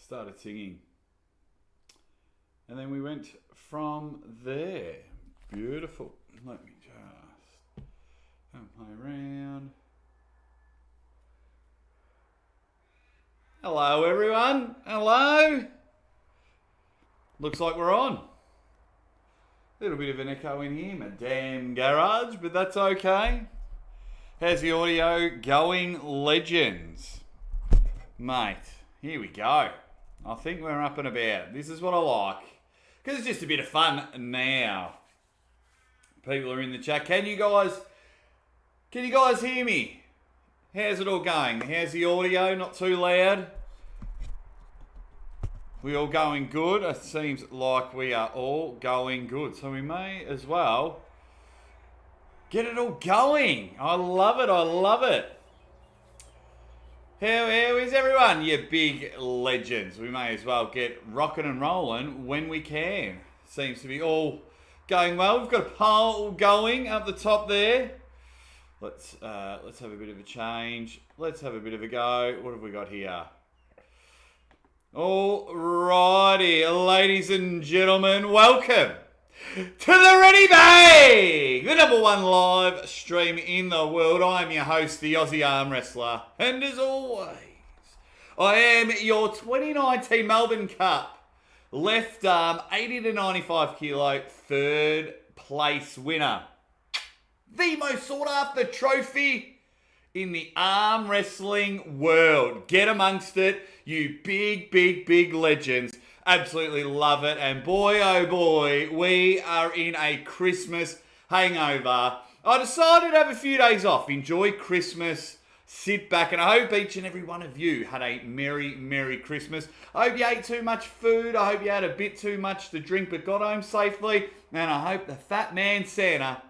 started singing. And then we went from there. Beautiful. Let me just play around. Hello, everyone. Hello. Looks like we're on. A little bit of an echo in here, my damn garage, but that's okay. How's the audio going, legends? Mate, here we go. I think we're up and about. This is what I like. Because it's just a bit of fun now. People are in the chat. Can you guys hear me? How's it all going? How's the audio? Not too loud? We all going good? It seems like we are all going good. So we may as well get it all going. I love it. I love it. How is everyone, you big legends? We may as well get rocking and rolling when we can. Seems to be all going well. We've got a poll going up the top there. Let's have a bit of a change. Let's have a bit of a go. What have we got here? Alrighty, ladies and gentlemen, welcome to the Ready Bang, the #1 live stream in the world. I'm your host, the Aussie Armwrestler, and as always, I am your 2019 Melbourne Cup left arm 80 to 95 kilo third place winner. The most sought after trophy in the arm wrestling world. Get amongst it, you big legends. Absolutely love it. And boy, oh boy, we are in a Christmas hangover. I decided to have a few days off, enjoy Christmas, sit back, and I hope each and every one of you had a merry Christmas. I hope you ate too much food. I hope you had a bit too much to drink but got home safely. And I hope the fat man Santa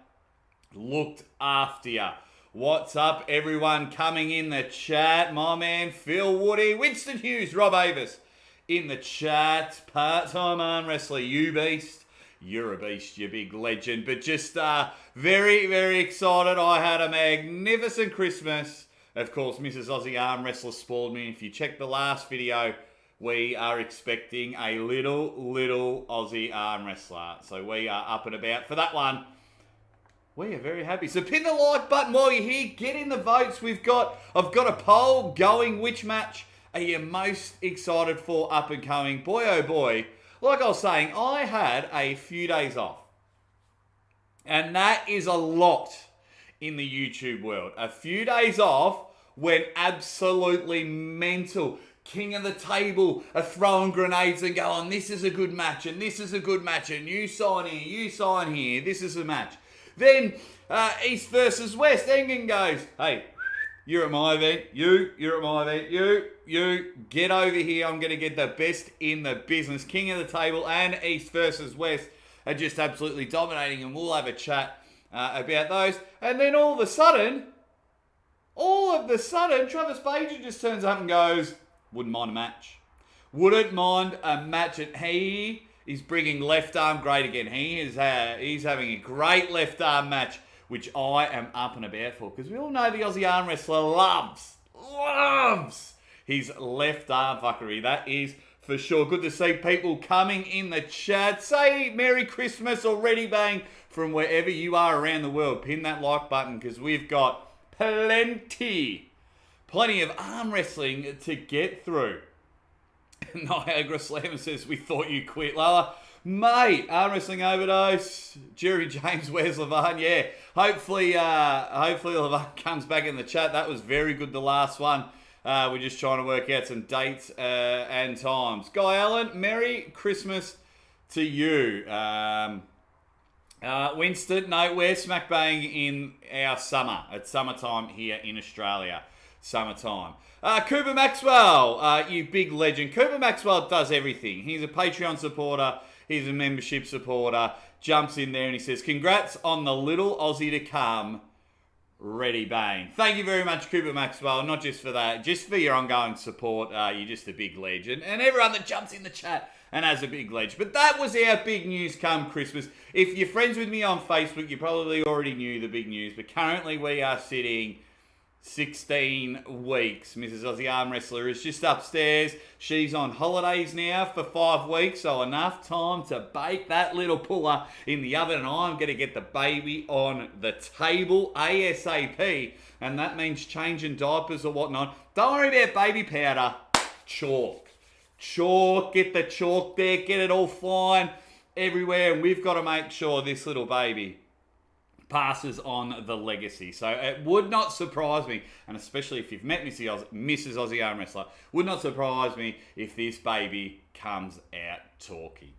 looked after you. What's up, everyone coming in the chat? My man Phil Woody, Winston Hughes, Rob Avis in the chat. Part-time arm wrestler, you beast. You're a beast, you big legend. But just very excited. I had a magnificent Christmas. Of course, Mrs. Aussie Arm Wrestler spoiled me. If you check the last video, we are expecting a little Aussie Arm Wrestler. So we are up and about for that one. We are very happy. So pin the like button while you're here. Get in the votes. I've got a poll going. Which match are you most excited for up and coming? Boy, oh boy. Like I was saying, I had a few days off. And that is a lot in the YouTube world. A few days off went absolutely mental. King of the table are throwing grenades and going, this is a good match, and this is a good match, and you sign here, this is a match. Then East versus West. Engen goes, hey, you're at my event. You're at my event. You, get over here. I'm going to get the best in the business. King of the table and East versus West are just absolutely dominating, and we'll have a chat about those. And then all of a sudden, Travis Bagent just turns up and goes, wouldn't mind a match. Wouldn't mind a match. And he's bringing left arm great again. He's having a great left arm match, which I am up and about for, because we all know the Aussie Arm Wrestler loves his left arm fuckery. That is for sure. Good to see people coming in the chat. Say Merry Christmas already, bang, from wherever you are around the world. Pin that like button, because we've got plenty of arm wrestling to get through. Niagara Slammer says, we thought you quit, Lola. Mate, arm wrestling overdose. Jerry James, where's Levan? Yeah, hopefully Levan comes back in the chat. That was very good, the last one. We're just trying to work out some dates and times. Guy Allen, Merry Christmas to you. Winston, no, we're smack bang in our summer. It's summertime here in Australia. Summertime. Cooper Maxwell, you big legend. Cooper Maxwell does everything. He's a Patreon supporter. He's a membership supporter. Jumps in there and he says, congrats on the little Aussie to come. Ready bang. Thank you very much, Cooper Maxwell. Not just for that, just for your ongoing support. You're just a big legend. And everyone that jumps in the chat and has a big legend. But that was our big news come Christmas. If you're friends with me on Facebook, you probably already knew the big news. But currently we are sitting 16 weeks. Mrs. Aussie Armwrestler is just upstairs. She's on holidays now for 5 weeks, so enough time to bake that little puller in the oven, and I'm going to get the baby on the table ASAP, and that means changing diapers or whatnot. Don't worry about baby powder. Chalk. Chalk. Get the chalk there. Get it all fine everywhere, and we've got to make sure this little baby passes on the legacy. So it would not surprise me, and especially if you've met Mrs. Aussie Armwrestler, would not surprise me if this baby comes out talking.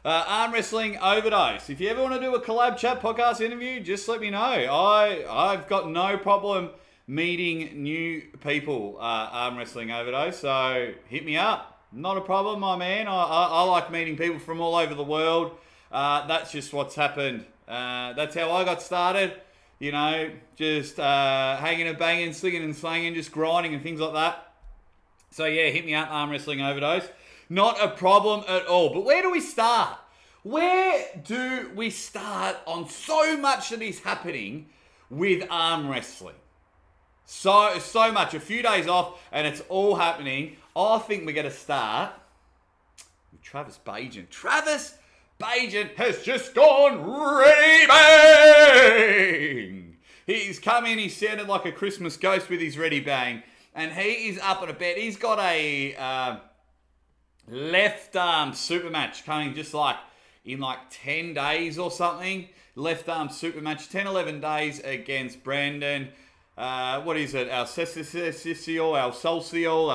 Arm wrestling overdose. If you ever want to do a collab chat podcast interview, just let me know. I've got no problem meeting new people arm wrestling overdose, so hit me up. Not a problem, my man. I like meeting people from all over the world. That's just what's happened. That's how I got started, you know, just hanging and banging, slinging and slanging, just grinding and things like that. So yeah, hit me up, arm wrestling overdose. Not a problem at all. But where do we start? Where do we start on so much that is happening with arm wrestling? So much. A few days off and it's all happening. I think we're going to start with Travis Bagent. Travis Bagent has just gone ready bang! He's come in, he sounded like a Christmas ghost with his ready bang, and he is up at a bed. He's got a left arm super match coming just like in like 10 days or something. Left arm super match, 10, 11 days against Brandon. What is it? El Solsticio, El Solsticio,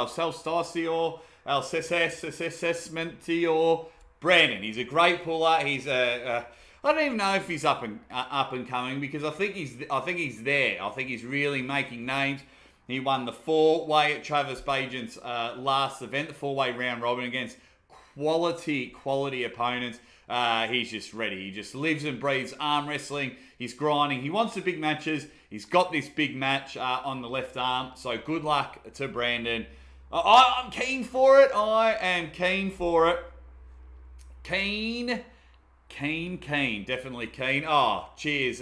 El Cesesmentior. Brandon, he's a great puller. He's I don't even know if he's up and coming, because I think he's there. I think he's really making names. He won the 4-way at Travis Bagent's last event, the 4-way round robin against quality opponents. He's just ready. He just lives and breathes arm wrestling. He's grinding. He wants the big matches. He's got this big match on the left arm. So good luck to Brandon. I'm keen for it. I am keen for it. Keen. Definitely keen. Oh, cheers,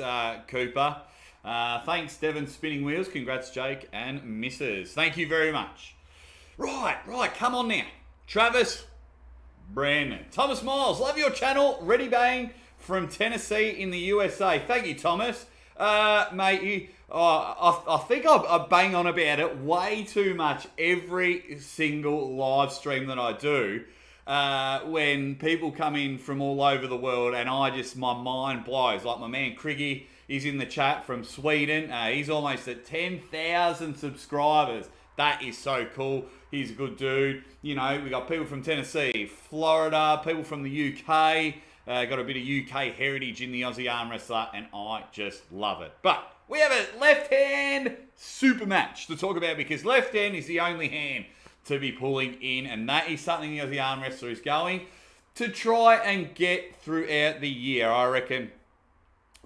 Cooper. Thanks, Devon Spinning Wheels. Congrats, Jake and Mrs. Thank you very much. Right. Come on now. Travis, Brandon. Thomas Miles, love your channel. Ready bang from Tennessee in the USA. Thank you, Thomas. Mate, I think I bang on about it way too much every single live stream that I do. When people come in from all over the world, and my mind blows. Like my man Criggy, he's in the chat from Sweden. He's almost at 10,000 subscribers. That is so cool. He's a good dude. You know, we got people from Tennessee, Florida, people from the UK. Got a bit of UK heritage in the Aussie Armwrestler, and I just love it. But we have a left hand super match to talk about, because left hand is the only hand to be pulling in, and that is something the Aussie Armwrestler is going to try and get throughout the year. I reckon,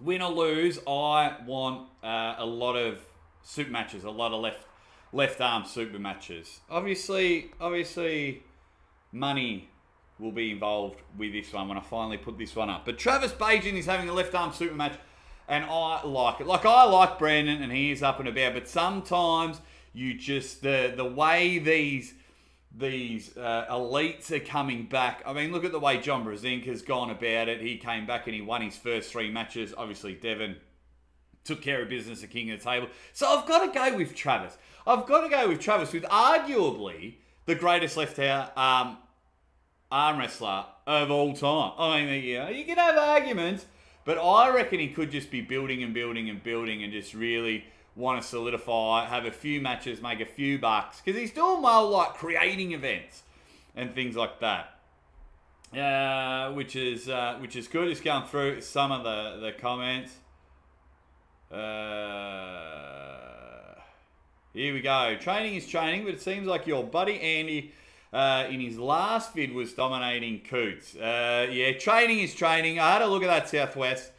win or lose, I want a lot of super matches, a lot of left arm super matches. Obviously, money will be involved with this one when I finally put this one up. But Travis Bagent is having a left arm super match, and I like it. Like, I like Brandon, and he is up and about, but sometimes you just, the way these elites are coming back. I mean, look at the way John Brzezinski has gone about it. He came back and he won his first 3 matches. Obviously, Devon took care of business at King of the Table. So I've got to go with Travis. With arguably the greatest left arm wrestler of all time. I mean, you can have arguments, but I reckon he could just be building and just really want to solidify, have a few matches, make a few bucks, because he's doing well, like creating events and things like that. Which is good. Just going through some of the comments. Here we go. Training is training, but it seems like your buddy Andy in his last vid was dominating Coots. Yeah, training is training. I had a look at that Southwest.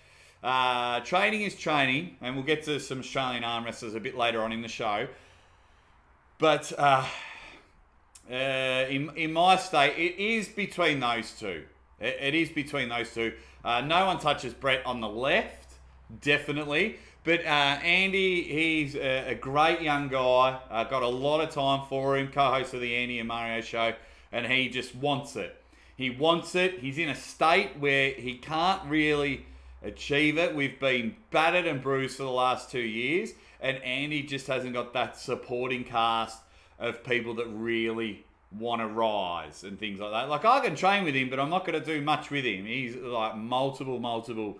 Training is training, and we'll get to some Australian arm wrestlers a bit later on in the show. But in my state, it is between those two. It is between those two. No one touches Brett on the left, definitely. But Andy, he's a great young guy. Got a lot of time for him. Co-host of the Andy and Mario show. And he just wants it. He wants it. He's in a state where he can't really achieve it. We've been battered and bruised for the last 2 years. And Andy just hasn't got that supporting cast of people that really want to rise and things like that. Like, I can train with him, but I'm not going to do much with him. He's like multiple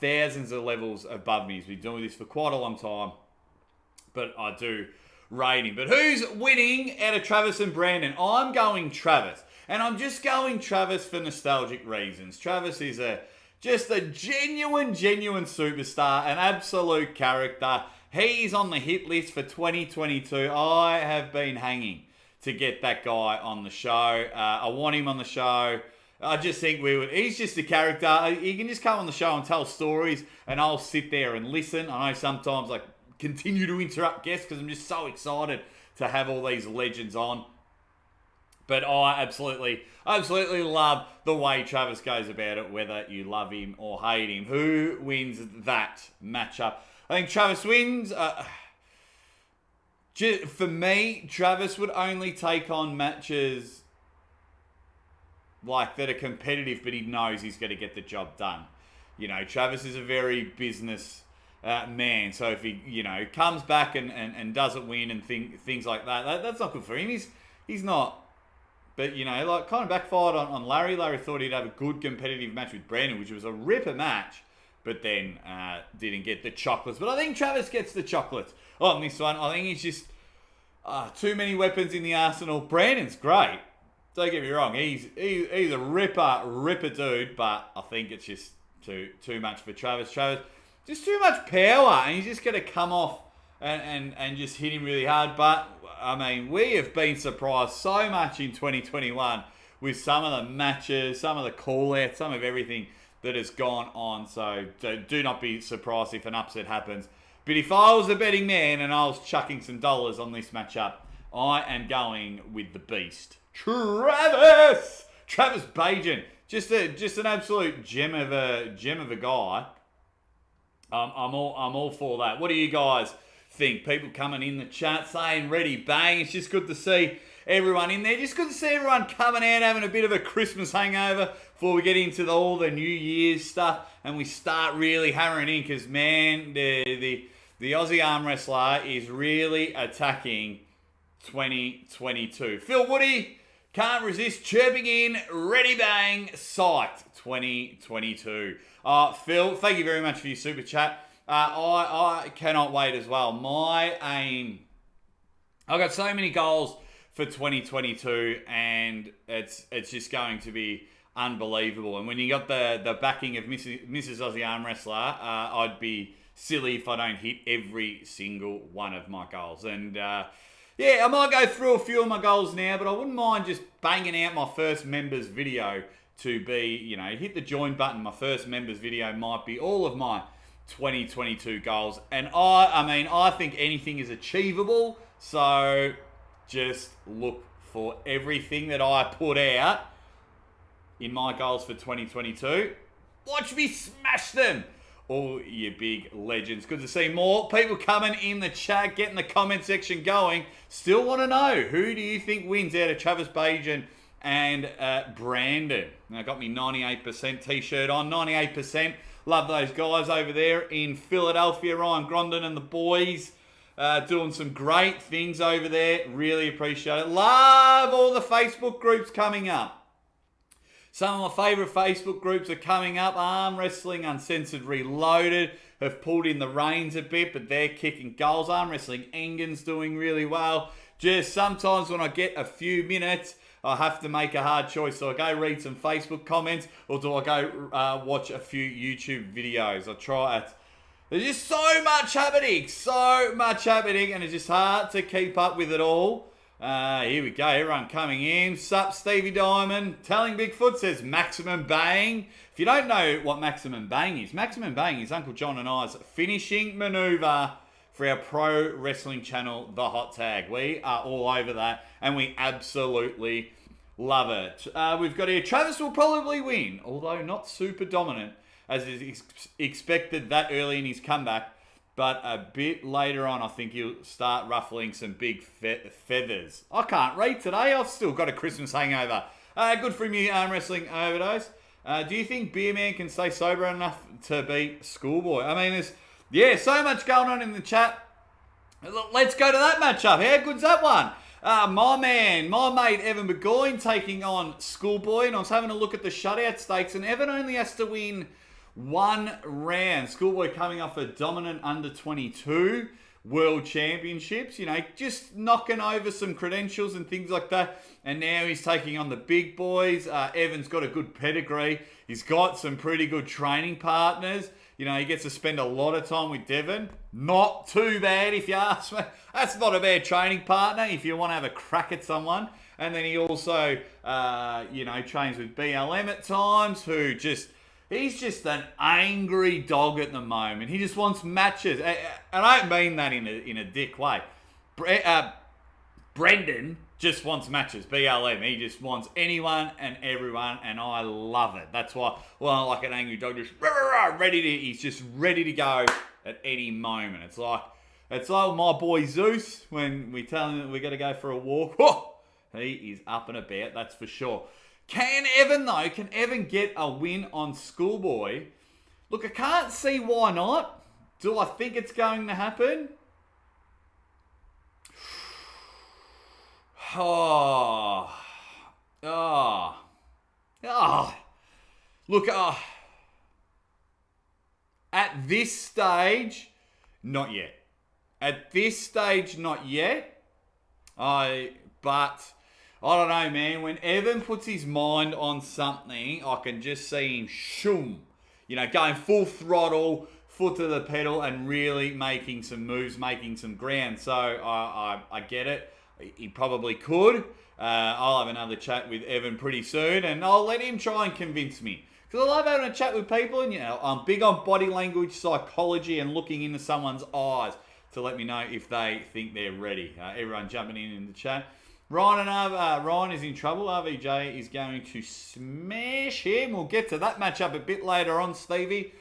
thousands of levels above me. He's been doing this for quite a long time, but I do rate him. But who's winning out of Travis and Brandon? I'm going Travis, and I'm just going Travis for nostalgic reasons. Travis is just a genuine superstar, an absolute character. He's on the hit list for 2022. I have been hanging to get that guy on the show. I want him on the show. I just think he's just a character. He can just come on the show and tell stories, and I'll sit there and listen. I know sometimes I continue to interrupt guests because I'm just so excited to have all these legends on. But I absolutely love the way Travis goes about it, whether you love him or hate him. Who wins that matchup? I think Travis wins. For me, Travis would only take on matches like that are competitive, but he knows he's going to get the job done. You know, Travis is a very business man, so if he, comes back and doesn't win and things like that, that's not good for him. He's not. But, like kind of backfired on Larry. Larry thought he'd have a good competitive match with Brandon, which was a ripper match, but then didn't get the chocolates. But I think Travis gets the chocolates on this one. I think he's just too many weapons in the arsenal. Brandon's great. Don't get me wrong. He's a ripper dude, but I think it's just too much for Travis. Travis, just too much power, and he's just going to come off and just hit him really hard. But, I mean, we have been surprised so much in 2021 with some of the matches, some of the call-outs, some of everything that has gone on. So do not be surprised if an upset happens. But if I was a betting man and I was chucking some dollars on this matchup, I am going with the beast, Travis Bagent. Just an absolute gem of a guy. I'm all for that. What do you guys think? People coming in the chat saying ready, bang. It's just good to see everyone in there. Just good to see everyone coming out, having a bit of a Christmas hangover before we get into all the New Year's stuff and we start really hammering in, because, man, the Aussie Armwrestler is really attacking 2022. Phil Woody, can't resist chirping in, ready, bang, psyched 2022. Phil, thank you very much for your super chat. I cannot wait as well. My aim, I've got so many goals for 2022, and it's just going to be unbelievable. And when you got the backing of Mrs. Aussie Armwrestler, I'd be silly if I don't hit every single one of my goals. And I might go through a few of my goals now, but I wouldn't mind just banging out my first members video to be, hit the join button. My first members video might be all of my 2022 goals. And I think anything is achievable. So just look for everything that I put out in my goals for 2022. Watch me smash them. All you big legends. Good to see more people coming in the chat, getting the comment section going. Still want to know, who do you think wins out of Travis Bagent and Brandon? Now, got me 98% t-shirt on, 98%. Love those guys over there in Philadelphia, Ryan Grondin and the boys. Doing some great things over there. Really appreciate it. Love all the Facebook groups coming up. Some of my favourite Facebook groups are coming up. Arm Wrestling Uncensored Reloaded have pulled in the reins a bit, but they're kicking goals. Arm Wrestling Engen's doing really well. Just sometimes when I get a few minutes, I have to make a hard choice. So I go read some Facebook comments, or do I go watch a few YouTube videos? I try it. There's just so much happening, and it's just hard to keep up with it all. Here we go, everyone coming in. Sup, Stevie Diamond. Telling Bigfoot says Maximum Bang. If you don't know what Maximum Bang is Uncle John and I's finishing maneuver for our pro wrestling channel, The Hot Tag. We are all over that, and we absolutely love it. We've got here, Travis will probably win, although not super dominant, as is expected that early in his comeback. but a bit later on, I think he'll start ruffling some big feathers. I can't read today. I've still got a Christmas hangover. Good from you, arm wrestling overdose. Do you think Beer Man can stay sober enough to beat Schoolboy? I mean, there's so much going on in the chat. Let's go to that matchup. How good's that one? My mate Evan Burgoyne taking on Schoolboy, and I was having a look at the shutout stakes, and Evan only has to win one round. Schoolboy coming off a dominant under-22 World Championships, just knocking over some credentials and things like that. And now he's taking on the big boys. Evan's got a good pedigree. He's got some pretty good training partners. He gets to spend a lot of time with Devon. Not too bad, if you ask me. That's not a bad training partner if you want to have a crack at someone. And then he also, trains with BLM at times, he's just an angry dog at the moment. He just wants matches. And I don't mean that in a dick way. Brendan just wants matches, BLM. He just wants anyone and everyone, and I love it. That's why, like an angry dog, just he's just ready to go at any moment. It's like my boy Zeus when we tell him that we're going to go for a walk. He is up and about, that's for sure. Can Evan get a win on Schoolboy? Look, I can't see why not. Do I think it's going to happen? Look, at this stage, not yet. At this stage, not yet. But I don't know, man. When Evan puts his mind on something, I can just see him shoom. Going full throttle, foot to the pedal, and really making some moves, making some ground. So I get it. He probably could. I'll have another chat with Evan pretty soon, and I'll let him try and convince me. Because I love having a chat with people, and I'm big on body language, psychology, and looking into someone's eyes to let me know if they think they're ready. Everyone jumping in the chat. Ryan is in trouble. RVJ is going to smash him. We'll get to that matchup a bit later on, Stevie.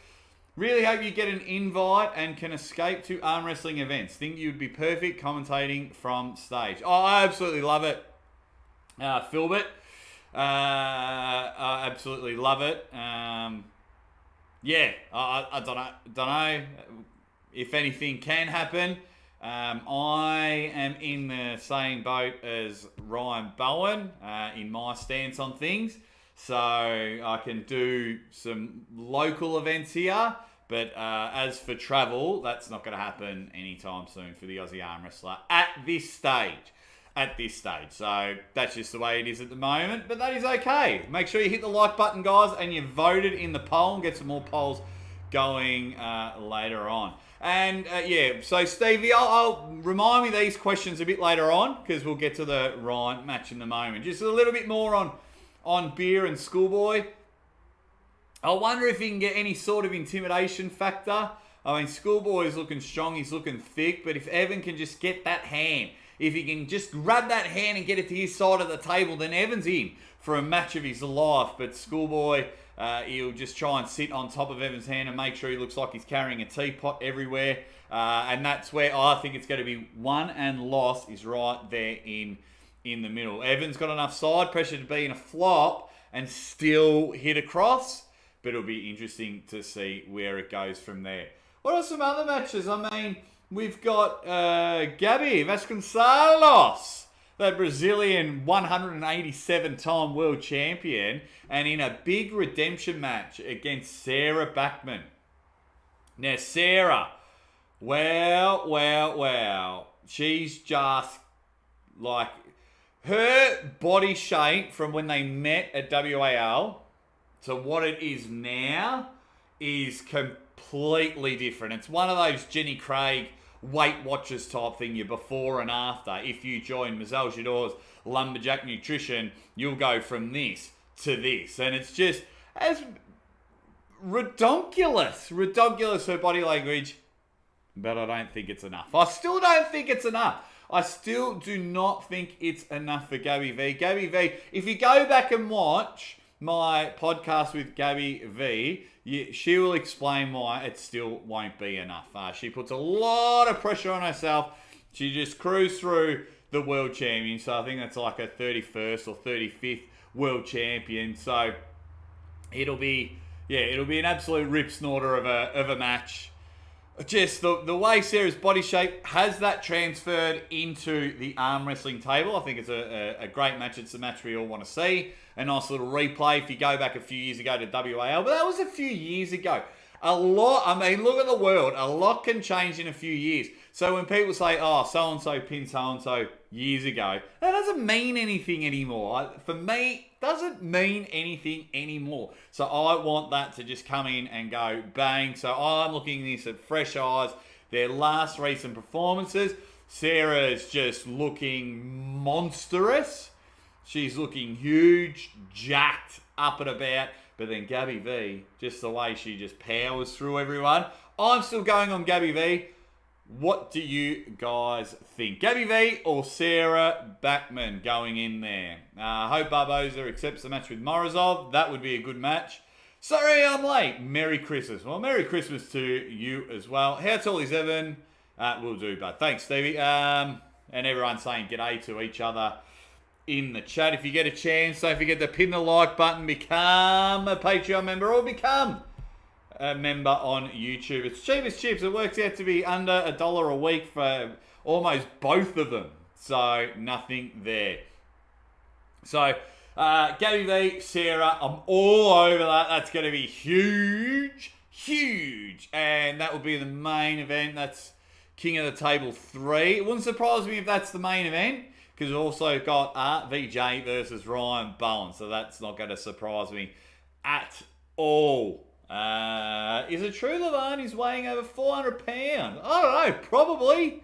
Really hope you get an invite and can escape to arm wrestling events. Think you'd be perfect commentating from stage. Oh, I absolutely love it. Philbert. I absolutely love it. I don't know if anything can happen. I am in the same boat as Ryan Bowen in my stance on things. So I can do some local events here. But as for travel, that's not going to happen anytime soon for the Aussie Armwrestler at this stage. So that's just the way it is at the moment. But that is okay. Make sure you hit the like button, guys, and you voted in the poll and get some more polls going later on. And so Stevie, I'll remind me these questions a bit later on because we'll get to the Ryan match in the moment. Just a little bit more on Beer and Schoolboy. I wonder if he can get any sort of intimidation factor. I mean, Schoolboy is looking strong, he's looking thick, but if Evan can just get that hand, if he can just grab that hand and get it to his side of the table, then Evan's in for a match of his life. But Schoolboy, he'll just try and sit on top of Evan's hand and make sure he looks like he's carrying a teapot everywhere. And that's where I think it's going to be won and lost is right there in the middle. Evan's got enough side pressure to be in a flop and still hit across. But it'll be interesting to see where it goes from there. What are some other matches? I mean, we've got Gabby Vasconcelos, the Brazilian 187-time world champion, and in a big redemption match against Sarah Backman. Now, Sarah, well, she's just like her body shape from when they met at WAL to what it is now is completely different. It's one of those Jenny Craig Weight Watchers type thing, your before and after. If you join Mazel Jador's Lumberjack Nutrition, you'll go from this to this. And it's just as redonkulous her body language, but I don't think it's enough. I still don't think it's enough. I still do not think it's enough for Gabby V. Gabby V, if you go back and watch my podcast with Gabby V, she will explain why it still won't be enough. She puts a lot of pressure on herself. She just cruised through the world champion. So I think that's like a 31st or 35th world champion. So it'll be an absolute rip snorter of a match. Just the way Sarah's body shape has that transferred into the arm wrestling table. I think it's a great match. It's a match we all want to see. A nice little replay if you go back a few years ago to WAL. But that was a few years ago. Look at the world. A lot can change in a few years. So when people say, oh, so-and-so pinned so-and-so years ago, that doesn't mean anything anymore. For me, it doesn't mean anything anymore. So I want that to just come in and go bang. So I'm looking at this at fresh eyes. Their last recent performances, Sarah's just looking monstrous. She's looking huge, jacked, up and about. But then Gabby V, just the way she just powers through everyone. I'm still going on Gabby V. What do you guys think? Gabby V or Sarah Backman going in there? Hope Barboza accepts the match with Morozov. That would be a good match. Sorry I'm late. Merry Christmas. Well, Merry Christmas to you as well. How tall is Evan? Will do, but thanks, Stevie. And everyone saying g'day to each other in the chat. If you get a chance, don't forget to pin the like button, become a Patreon member, or become a member on YouTube. It's cheap as chips. It works out to be under $1 a week for almost both of them. So nothing there. So Gabby V, Sarah, I'm all over that. That's going to be huge, huge. And that will be the main event. That's King of the Table 3. It wouldn't surprise me if that's the main event, because we've also got RVJ versus Ryan Bowen. So that's not going to surprise me at all. Is it true Levani's weighing over 400 pounds? I don't know, probably.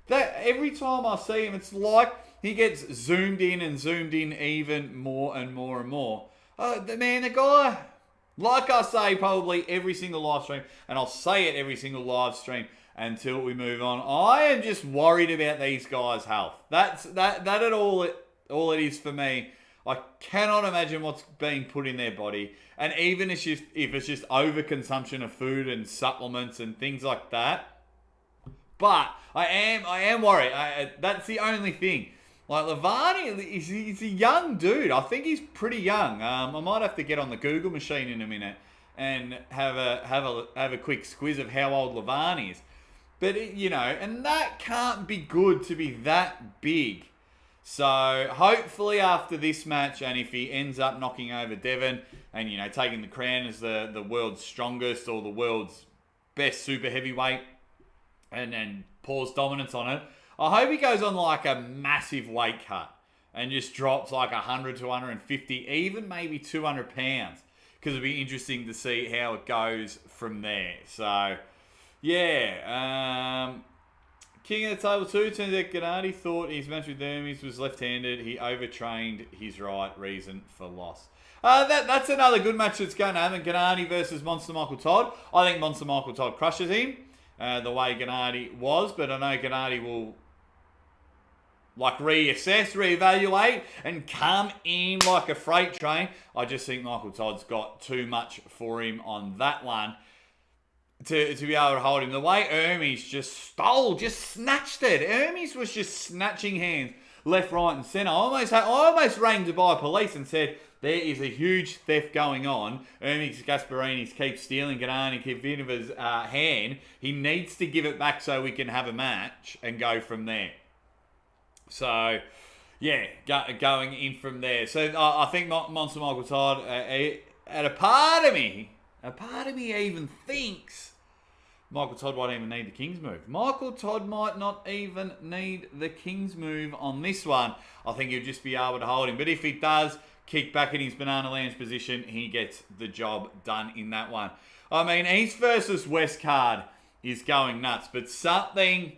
That every time I see him, it's like he gets zoomed in and zoomed in even more and more and more. The guy, like I say probably every single live stream, and I'll say it every single live stream until we move on, I am just worried about these guys' health. That's all it is for me. I cannot imagine what's being put in their body. And even if it's just overconsumption of food and supplements and things like that. But I am worried. That's the only thing. Like Levani, he's a young dude. I think he's pretty young. I might have to get on the Google machine in a minute and have a quick squiz of how old Levani is. But and that can't be good to be that big. So hopefully after this match, and if he ends up knocking over Devon and taking the crown as the world's strongest or the world's best super heavyweight and pours dominance on it, I hope he goes on like a massive weight cut and just drops like 100 to 150, even maybe 200 pounds, because it'll be interesting to see how it goes from there. So yeah, King of the Table 2, turns out Gennady thought his match with Hermes was left-handed. He overtrained his right, reason for loss. That's another good match that's going to happen. Gennady versus Monster Michael Todd. I think Monster Michael Todd crushes him the way Gennady was, but I know Gennady will reassess, reevaluate, and come in like a freight train. I just think Michael Todd's got too much for him on that one to be able to hold him. The way Hermes just snatched it. Hermes was just snatching hands left, right, and centre. I almost rang Dubai Police and said, there is a huge theft going on. Hermes Gasparini keeps stealing Gennady Kivinova's hand. He needs to give it back so we can have a match and go from there. So, yeah, going in from there. So I think Monster Michael Todd, at a part of me even thinks Michael Todd won't even need the King's move. Michael Todd might not even need the King's move on this one. I think he'll just be able to hold him. But if he does kick back in his banana lounge position, he gets the job done in that one. I mean, East versus West card is going nuts. But something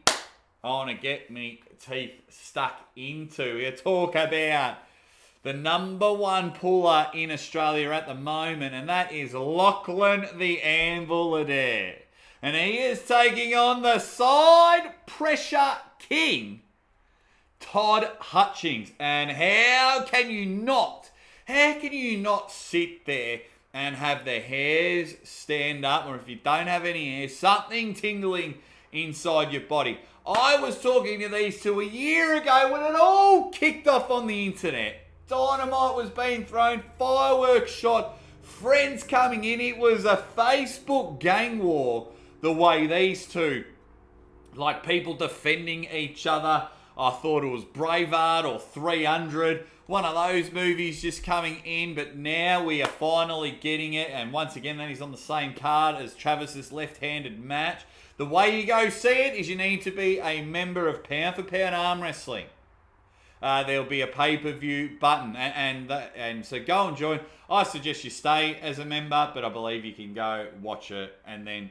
I want to get me teeth stuck into. We talk about the number one puller in Australia at the moment, and that is Lachlan the Anvil Adair. And he is taking on the side pressure king, Todd Hutchings. And how can you not How can you not sit there and have the hairs stand up, or if you don't have any hair, something tingling inside your body? I was talking to these two a year ago when it all kicked off on the internet. Dynamite was being thrown, fireworks shot, friends coming in. It was a Facebook gang war the way these two, like people defending each other. I thought it was Braveheart or 300, one of those movies just coming in, but now we are finally getting it. And once again, that is on the same card as Travis's left-handed match. The way you go see it is you need to be a member of Pound for Pound Arm Wrestling. There'll be a pay-per-view button, and so go and join. I suggest you stay as a member, but I believe you can go watch it and then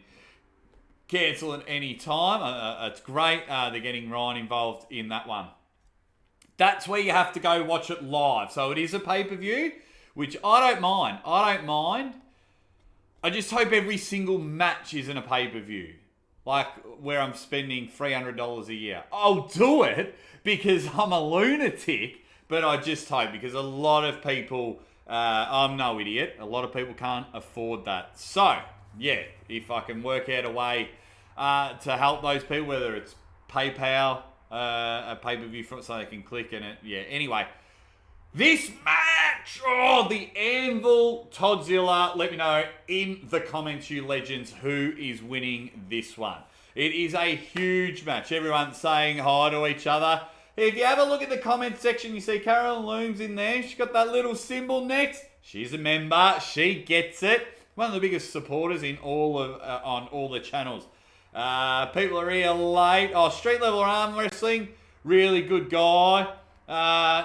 cancel at any time. It's great. They're getting Ryan involved in that one. That's where you have to go watch it live. So it is a pay-per-view, which I don't mind. I just hope every single match isn't a pay-per-view. Like where I'm spending $300 a year. I'll do it because I'm a lunatic, but I just hope, because a lot of people, I'm no idiot, a lot of people can't afford that. So, yeah, if I can work out a way to help those people, whether it's PayPal, a pay-per-view so they can click in it. Yeah, anyway. This match! Oh, the Anvil, Toddzilla. Let me know in the comments, you legends, who is winning this one. It is a huge match. Everyone's saying hi to each other. If you have a look at the comment section, you see Carolyn Looms in there. She's got that little symbol next. She's a member. She gets it. One of the biggest supporters in all of on all the channels. People are here late. Oh, Street Level Arm Wrestling. Really good guy.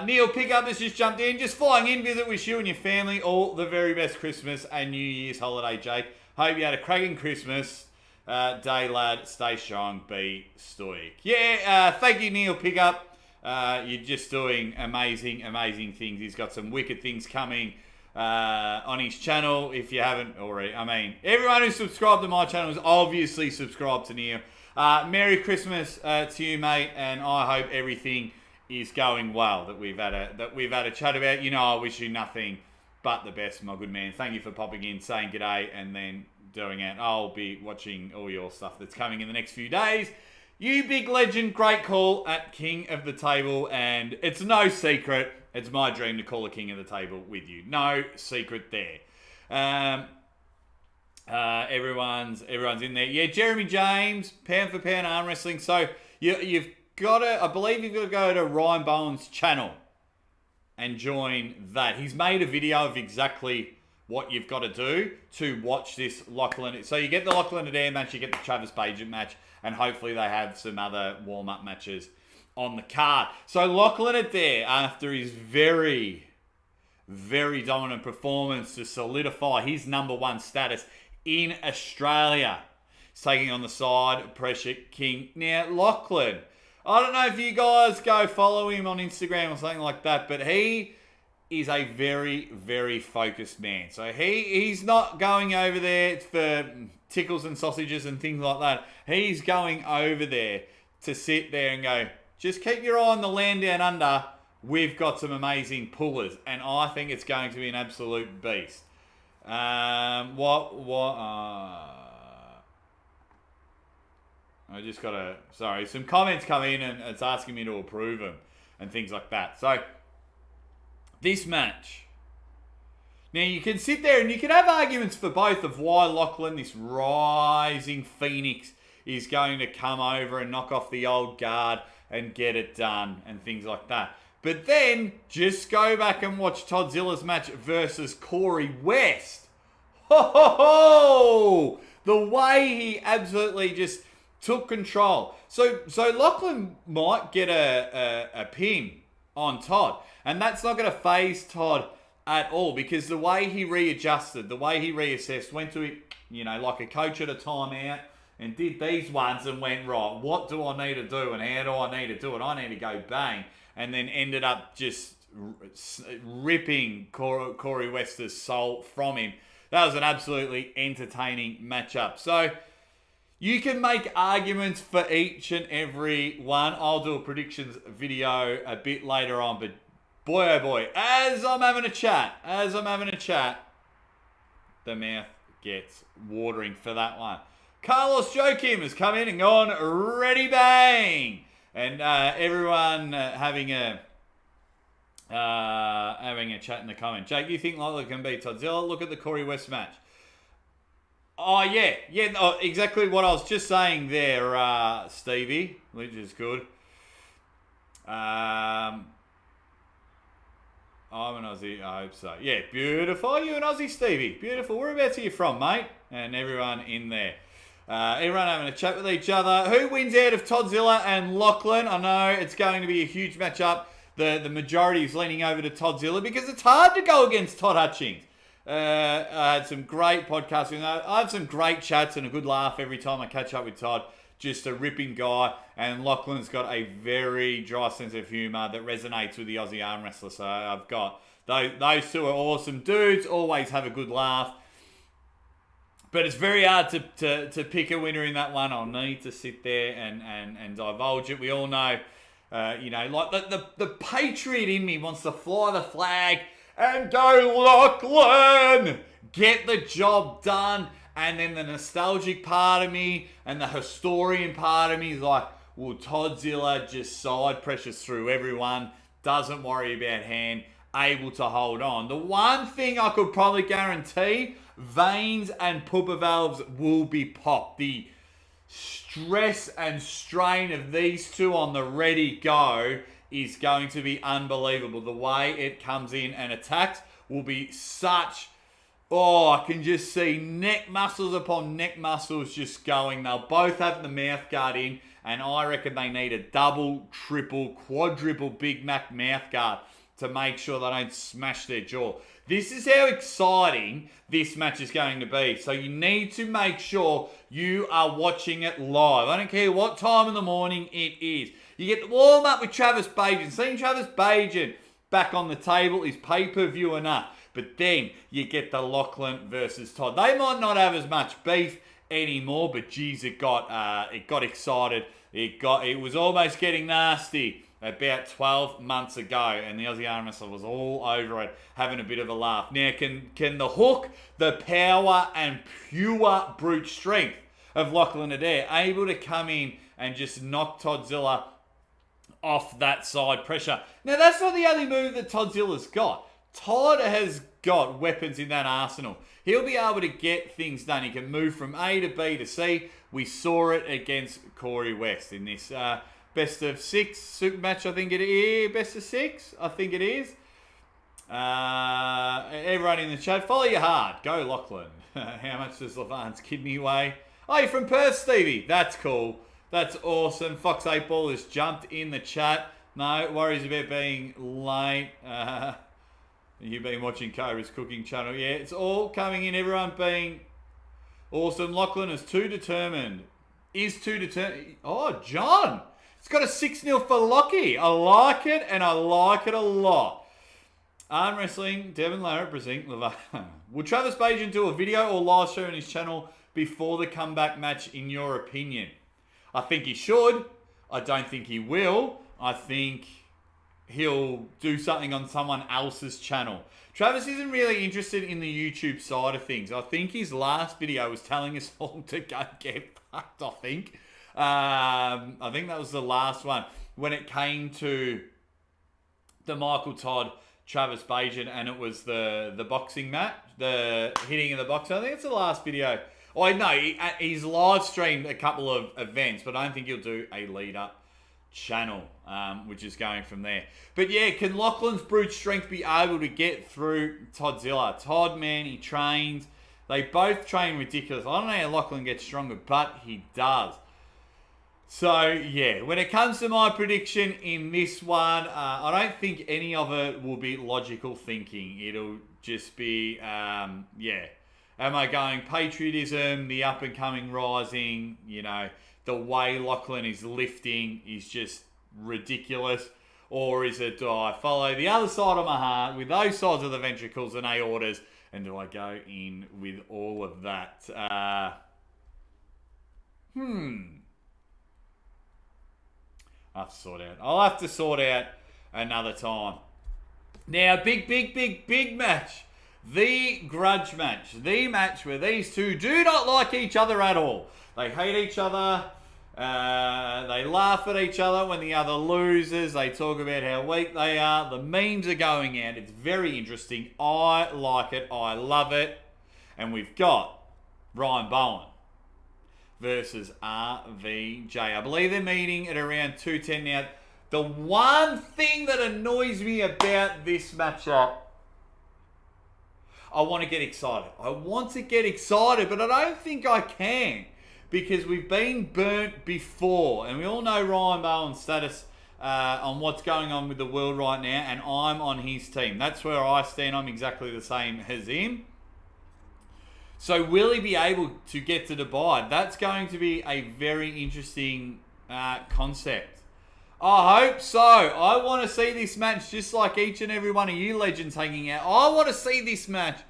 Neil Pickup has just jumped in. Just flying in, visit with you and your family. All the very best Christmas and New Year's holiday, Jake. Hope you had a cracking Christmas day, lad. Stay strong. Be stoic. Yeah, thank you, Neil Pickup. You're just doing amazing, amazing things. He's got some wicked things coming on his channel, if you haven't already. I mean, everyone who's subscribed to my channel is obviously subscribed to Neil. Merry Christmas to you, mate, and I hope everything is going well that we've had a chat about. You know, I wish you nothing but the best, my good man. Thank you for popping in, saying g'day, and then doing it. I'll be watching all your stuff that's coming in the next few days. You big legend, great call at King of the Table, and it's no secret, it's my dream to call a King of the Table with you. No secret there. Everyone's in there. Yeah, Jeremy James, Pound for Pound Arm Wrestling. So you've got to, I believe you've got to go to Ryan Bowen's channel and join that. He's made a video of exactly what you've got to do to watch this Lachlan. So you get the Lachlan Adair match, you get the Travis Bagent match, and hopefully they have some other warm-up matches on the card. So Lachlan Adair, after his very, very dominant performance to solidify his #1 status in Australia, is taking on the side Pressure King. Now, Lachlan, I don't know if you guys go follow him on Instagram or something like that, but he is a very, very focused man. So he's not going over there for tickles and sausages and things like that. He's going over there to sit there and go, just keep your eye on the land down under. We've got some amazing pullers, and I think it's going to be an absolute beast. I just got to, sorry, some comments come in and it's asking me to approve them and things like that. So, this match. Now, you can sit there and you can have arguments for both of why Lachlan, this rising phoenix, is going to come over and knock off the old guard and get it done and things like that. But then, just go back and watch Todzilla's match versus Corey West. Ho, ho, ho! The way he absolutely just took control. So Lachlan might get a pin on Todd. And that's not going to faze Todd at all, because the way he readjusted, the way he reassessed, went to it, you know, like a coach at a timeout, and did these ones and went, right, what do I need to do and how do I need to do it? I need to go bang. And then ended up just ripping Corey Wester's soul from him. That was an absolutely entertaining matchup. So you can make arguments for each and every one. I'll do a predictions video a bit later on, but boy oh boy, as I'm having a chat, the mouth gets watering for that one. Carlos Joachim has come in and gone, ready bang! And everyone having a chat in the comments. Jake, you think Lachlan can beat Toddzilla? Look at the Corey West match. Oh, yeah, exactly what I was just saying there, Stevie, which is good. I'm an Aussie, I hope so. Yeah, beautiful. You an Aussie, Stevie. Beautiful. Whereabouts are you from, mate? And everyone in there. Everyone having a chat with each other. Who wins out of Toddzilla and Lachlan? I know it's going to be a huge matchup. The majority is leaning over to Toddzilla because it's hard to go against Todd Hutchings. I had some great podcasting. I have some great chats and a good laugh every time I catch up with Todd. Just a ripping guy, and Lachlan's got a very dry sense of humour that resonates with the Aussie Armwrestler. So I've got those two are awesome dudes. Always have a good laugh, but it's very hard to pick a winner in that one. I'll need to sit there and divulge it. We all know, like the patriot in me wants to fly the flag and go Lachlan, get the job done. And then the nostalgic part of me and the historian part of me is like, well, Toddzilla just side pressures through everyone, doesn't worry about hand, able to hold on. The one thing I could probably guarantee, veins and pooper valves will be popped. The stress and strain of these two on the ready go is going to be unbelievable. The way it comes in and attacks will be such... Oh, I can just see neck muscles upon neck muscles just going. They'll both have the mouth guard in, and I reckon they need a double, triple, quadruple Big Mac mouth guard to make sure they don't smash their jaw. This is how exciting this match is going to be. So you need to make sure you are watching it live. I don't care what time in the morning it is. You get to warm up with Travis Bagent. Seeing Travis Bagent back on the table is pay-per-view enough. But then you get the Lachlan versus Todd. They might not have as much beef anymore, but geez, it got excited. It was almost getting nasty about 12 months ago, and the Aussie Armwrestler was all over it, having a bit of a laugh. Now, can the hook, the power, and pure brute strength of Lachlan Adair able to come in and just knock Toddzilla off that side pressure? Now, that's not the only move that Todzilla's got. Todd has got weapons in that arsenal. He'll be able to get things done. He can move from A to B to C. We saw it against Corey West in this best of 6 super match, I think it is. Best of 6, I think it is. Everyone in the chat, follow your heart. Go Lachlan. How much does Levan's kidney weigh? Oh, you're from Perth, Stevie. That's cool. That's awesome. Fox 8 Ball has jumped in the chat. No worries about being late. You've been watching Cobra's cooking channel. Yeah, it's all coming in. Everyone being awesome. Lachlan is too determined. Oh, John. It's got a 6-0 for Lockie. I like it, and I like it a lot. Arm Wrestling, Devin Lara presenting Levan. Will Travis Bagent do a video or live show on his channel before the comeback match, in your opinion? I think he should. I don't think he will. I think he'll do something on someone else's channel. Travis isn't really interested in the YouTube side of things. I think his last video was telling us all to go get fucked, I think. I think that was the last one. When it came to the Michael Todd, Travis Bagent, and it was the boxing match, the hitting of the boxer. I think it's the last video. Oh, no, he's live streamed a couple of events, but I don't think he'll do a lead-up channel, which is going from there. But yeah, can Lachlan's brute strength be able to get through Toddzilla? Todd, man, he trains. They both train ridiculous. I don't know how Lachlan gets stronger, but he does. So yeah, when it comes to my prediction in this one, I don't think any of it will be logical thinking. It'll just be, yeah. Am I going patriotism, the up and coming rising, the way Lachlan is lifting is just ridiculous? Or is it, do I follow the other side of my heart with those sides of the ventricles and aortas, and do I go in with all of that? I'll have to sort out another time. Now, big match. The grudge match. The match where these two do not like each other at all. They hate each other. They laugh at each other when the other loses. They talk about how weak they are. The memes are going out. It's very interesting. I like it. I love it. And we've got Ryan BOWEN versus RVJ. I believe they're meeting at around 2:10 now. The one thing that annoys me about this matchup, I want to get excited. I want to get excited, but I don't think I can because we've been burnt before, and we all know Ryan BOWEN's status on what's going on with the world right now, and I'm on his team. That's where I stand. I'm exactly the same as him. So will he be able to get to the bye? That's going to be a very interesting concept. I hope so. I want to see this match just like each and every one of you legends hanging out. I want to see this match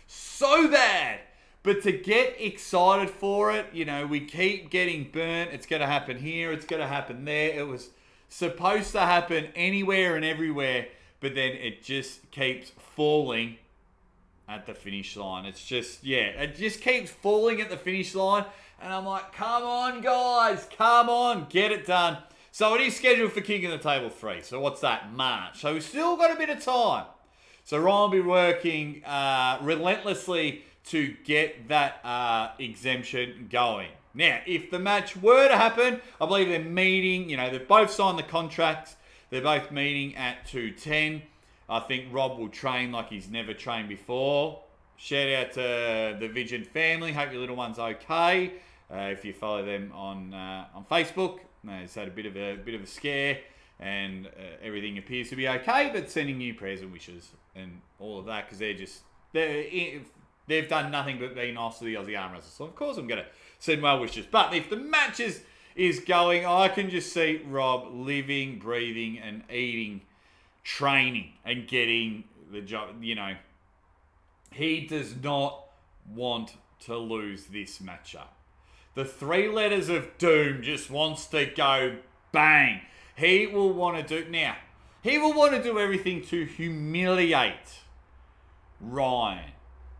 so bad. But to get excited for it, you know, we keep getting burnt. It's going to happen here. It's going to happen there. It was supposed to happen anywhere and everywhere. But then it just keeps falling at the finish line. It's just, yeah, it just keeps falling at the finish line. And I'm like, come on, guys. Come on. Get it done. So it is scheduled for King of the Table 3. So what's that? March. So we've still got a bit of time. So Ryan will be working relentlessly to get that exemption going. Now, if the match were to happen, I believe they're meeting, you know, they've both signed the contracts. They're both meeting at 2:10. I think Rob will train like he's never trained before. Shout out to the Bagent family. Hope your little one's okay. If you follow them on Facebook. He's had a bit of a scare, and everything appears to be okay. But sending you prayers and wishes and all of that, because they've done nothing but be nice to the Aussie Armwrestler. So of course I'm going to send my wishes. But if the match is going, I can just see Rob living, breathing, and eating, training, and getting the job. You know, he does not want to lose this matchup. The 3 letters of doom just wants to go bang. He will want to do everything to humiliate Ryan.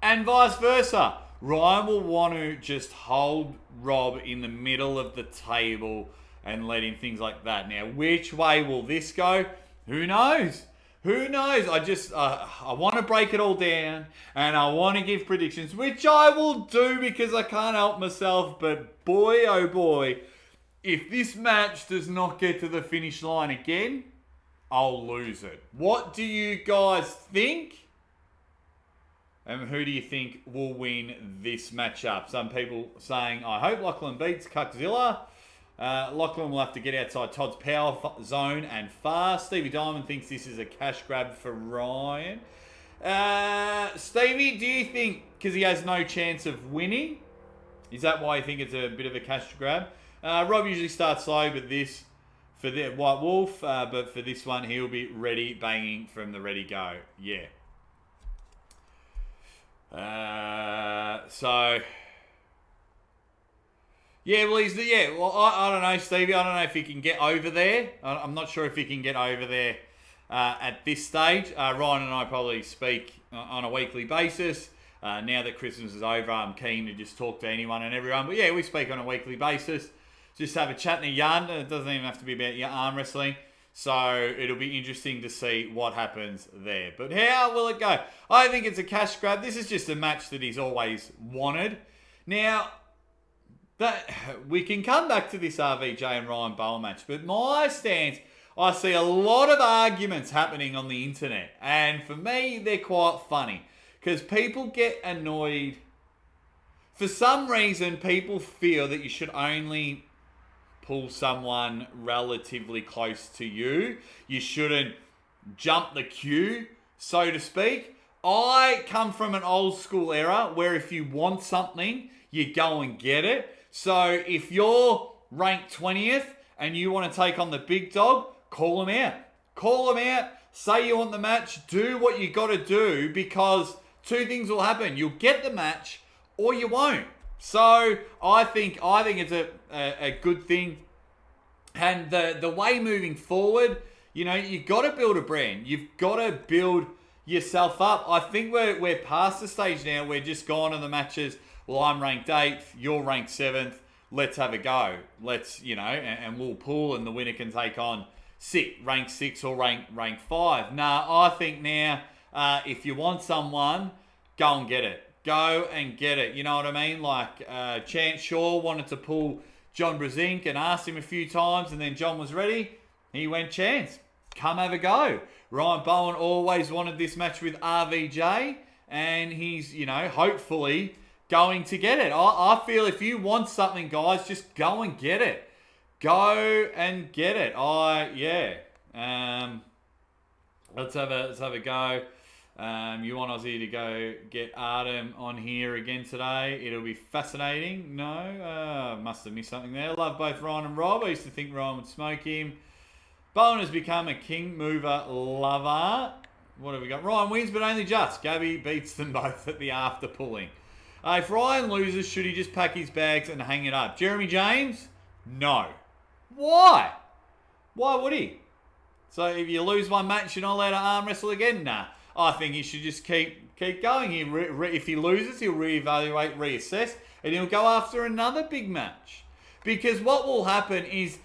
And vice versa. Ryan will want to just hold Rob in the middle of the table and let him things like that. Now, which way will this go? Who knows? Who knows? I want to break it all down, and I want to give predictions, which I will do because I can't help myself. But boy, oh boy, if this match does not get to the finish line again, I'll lose it. What do you guys think? And who do you think will win this matchup? Some people saying, I hope Lachlan beats Cuckzilla. Lachlan will have to get outside Todd's power zone and fast. Stevie Diamond thinks this is a cash grab for Ryan. Stevie, do you think, because he has no chance of winning, is that why you think it's a bit of a cash grab? Rob usually starts slow, but for the White Wolf, but for this one, he'll be ready, banging from the ready go. Yeah. Yeah, well, I don't know, Stevie. I don't know if he can get over there. I'm not sure if he can get over there at this stage. Ryan and I probably speak on a weekly basis. Now that Christmas is over, I'm keen to just talk to anyone and everyone. But yeah, we speak on a weekly basis. Just have a chat and a yarn. It doesn't even have to be about your arm wrestling. So it'll be interesting to see what happens there. But how will it go? I think it's a cash grab. This is just a match that he's always wanted. Now, that we can come back to this RVJ and Ryan BOWEN match, but my stance, I see a lot of arguments happening on the internet, and for me, they're quite funny because people get annoyed. For some reason, people feel that you should only pull someone relatively close to you. You shouldn't jump the queue, so to speak. I come from an old school era where if you want something, you go and get it. So if you're ranked 20th and you want to take on the big dog, call them out. Call them out. Say you want the match. Do what you got to do, because 2 things will happen. You'll get the match or you won't. So I think it's a good thing. And the way moving forward, You know, you've got to build a brand. You've got to build yourself up. I think we're past the stage now. We're just gone to the matches. Well, I'm ranked 8th. You're ranked 7th. Let's have a go. Let's, and we'll pool and the winner can take on rank 6 or rank 5. Nah, I think now, if you want someone, go and get it. Go and get it. You know what I mean? Like, Chance Shaw wanted to pull John Brezink and asked him a few times, and then John was ready. He went, Chance, come have a go. Ryan Bowen always wanted this match with RVJ, and he's, hopefully going to get it. I feel if you want something, guys, just go and get it. Go and get it. Let's have a go. You want Aussie to go get Artem on here again today? It'll be fascinating. No, must have missed something there. Love both Ryan and Rob. I used to think Ryan would smoke him. Bowen has become a king mover lover. What have we got? Ryan wins, but only just. Gabby beats them both at the after pulling. If Ryan loses, should he just pack his bags and hang it up? Jeremy James? No. Why? Why would he? So if you lose one match, you're not allowed to arm wrestle again? Nah. I think he should just keep going. If he loses, he'll reevaluate, reassess, and he'll go after another big match. Because what will happen is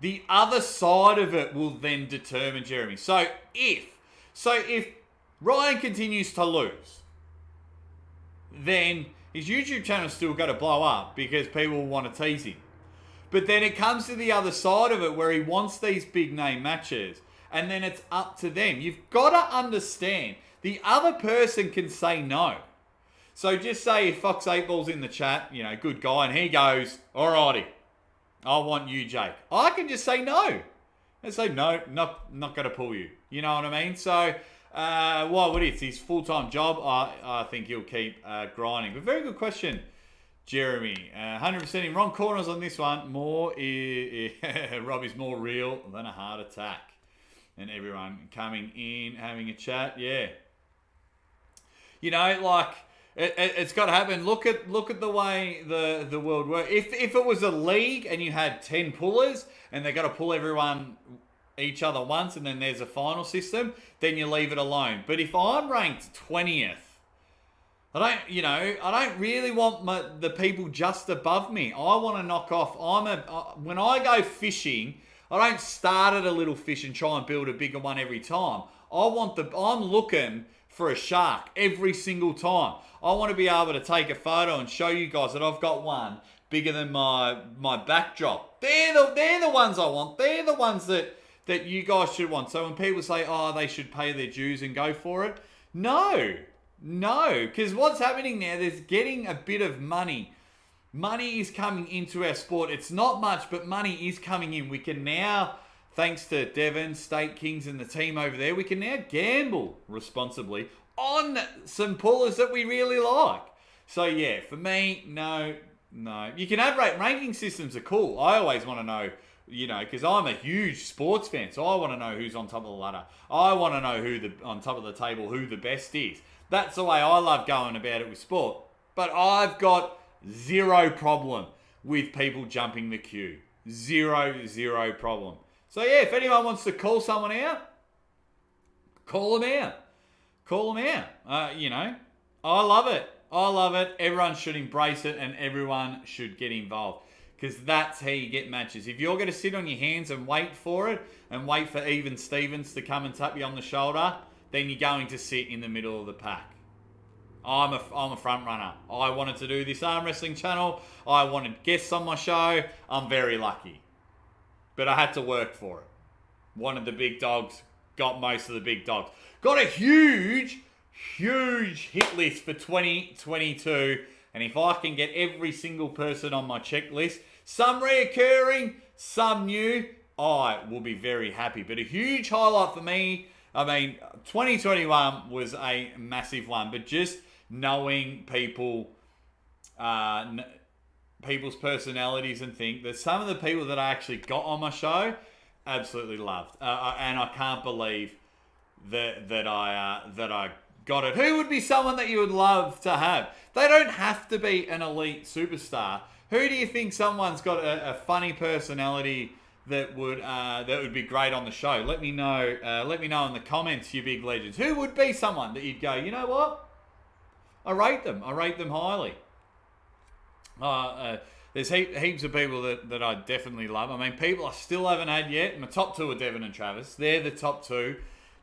the other side of it will then determine Jeremy. So if Ryan continues to lose, then his YouTube channel's still got to blow up because people will want to tease him. But then it comes to the other side of it where he wants these big name matches. And then it's up to them. You've got to understand, the other person can say no. So just say if Fox 8 Ball's in the chat, good guy, and he goes, alrighty, I want you, Jake. I can just say no. And say, no, not going to pull you. You know what I mean? So, why would he? It's his full-time job. I think he'll keep grinding. But very good question, Jeremy. 100% in wrong corners on this one. Rob is more real than a heart attack. And everyone coming in, having a chat. Yeah. It's got to happen. Look at the way the world works. If it was a league and you had 10 pullers and they got to pull each other once and then there's a final system, then you leave it alone. But if I'm ranked 20th, I don't really want the people just above me. I want to knock off. When I go fishing, I don't start at a little fish and try and build a bigger one every time. I'm looking for a shark every single time. I want to be able to take a photo and show you guys that I've got one bigger than my backdrop. They're the ones I want. They're the ones that you guys should want. So when people say, they should pay their dues and go for it, no, because what's happening now, there's getting a bit of money. Money is coming into our sport. It's not much, but money is coming in. We can now, thanks to Devon, State Kings and the team over there, we can now gamble responsibly on some pullers that we really like. So yeah, for me, no. You can have ranking systems are cool. I always want to know, because I'm a huge sports fan, so I want to know who's on top of the ladder. I want to know on top of the table who the best is. That's the way I love going about it with sport. But I've got zero problem with people jumping the queue. Zero problem. So yeah, if anyone wants to call someone out, call them out. I love it. Everyone should embrace it and everyone should get involved. Because that's how you get matches. If you're going to sit on your hands and wait for it, and wait for Even Stevens to come and tap you on the shoulder, then you're going to sit in the middle of the pack. I'm a front runner. I wanted to do this arm wrestling channel. I wanted guests on my show. I'm very lucky. But I had to work for it. Wanted the big dogs. Got most of the big dogs. Got a huge hit list for 2022. And if I can get every single person on my checklist, some reoccurring, some new, I will be very happy. But a huge highlight for me, 2021 was a massive one. But just knowing people's personalities and think that some of the people that I actually got on my show, absolutely loved. And I can't believe that I got it. Who would be someone that you would love to have? They don't have to be an elite superstar. Who do you think someone's got a funny personality that would be great on the show? Let me know. Let me know in the comments, you big legends. Who would be someone that you'd go, you know what? I rate them. I rate them highly. There's heaps of people that I definitely love. I mean, people I still haven't had yet. My top two are Devon and Travis. They're the top two.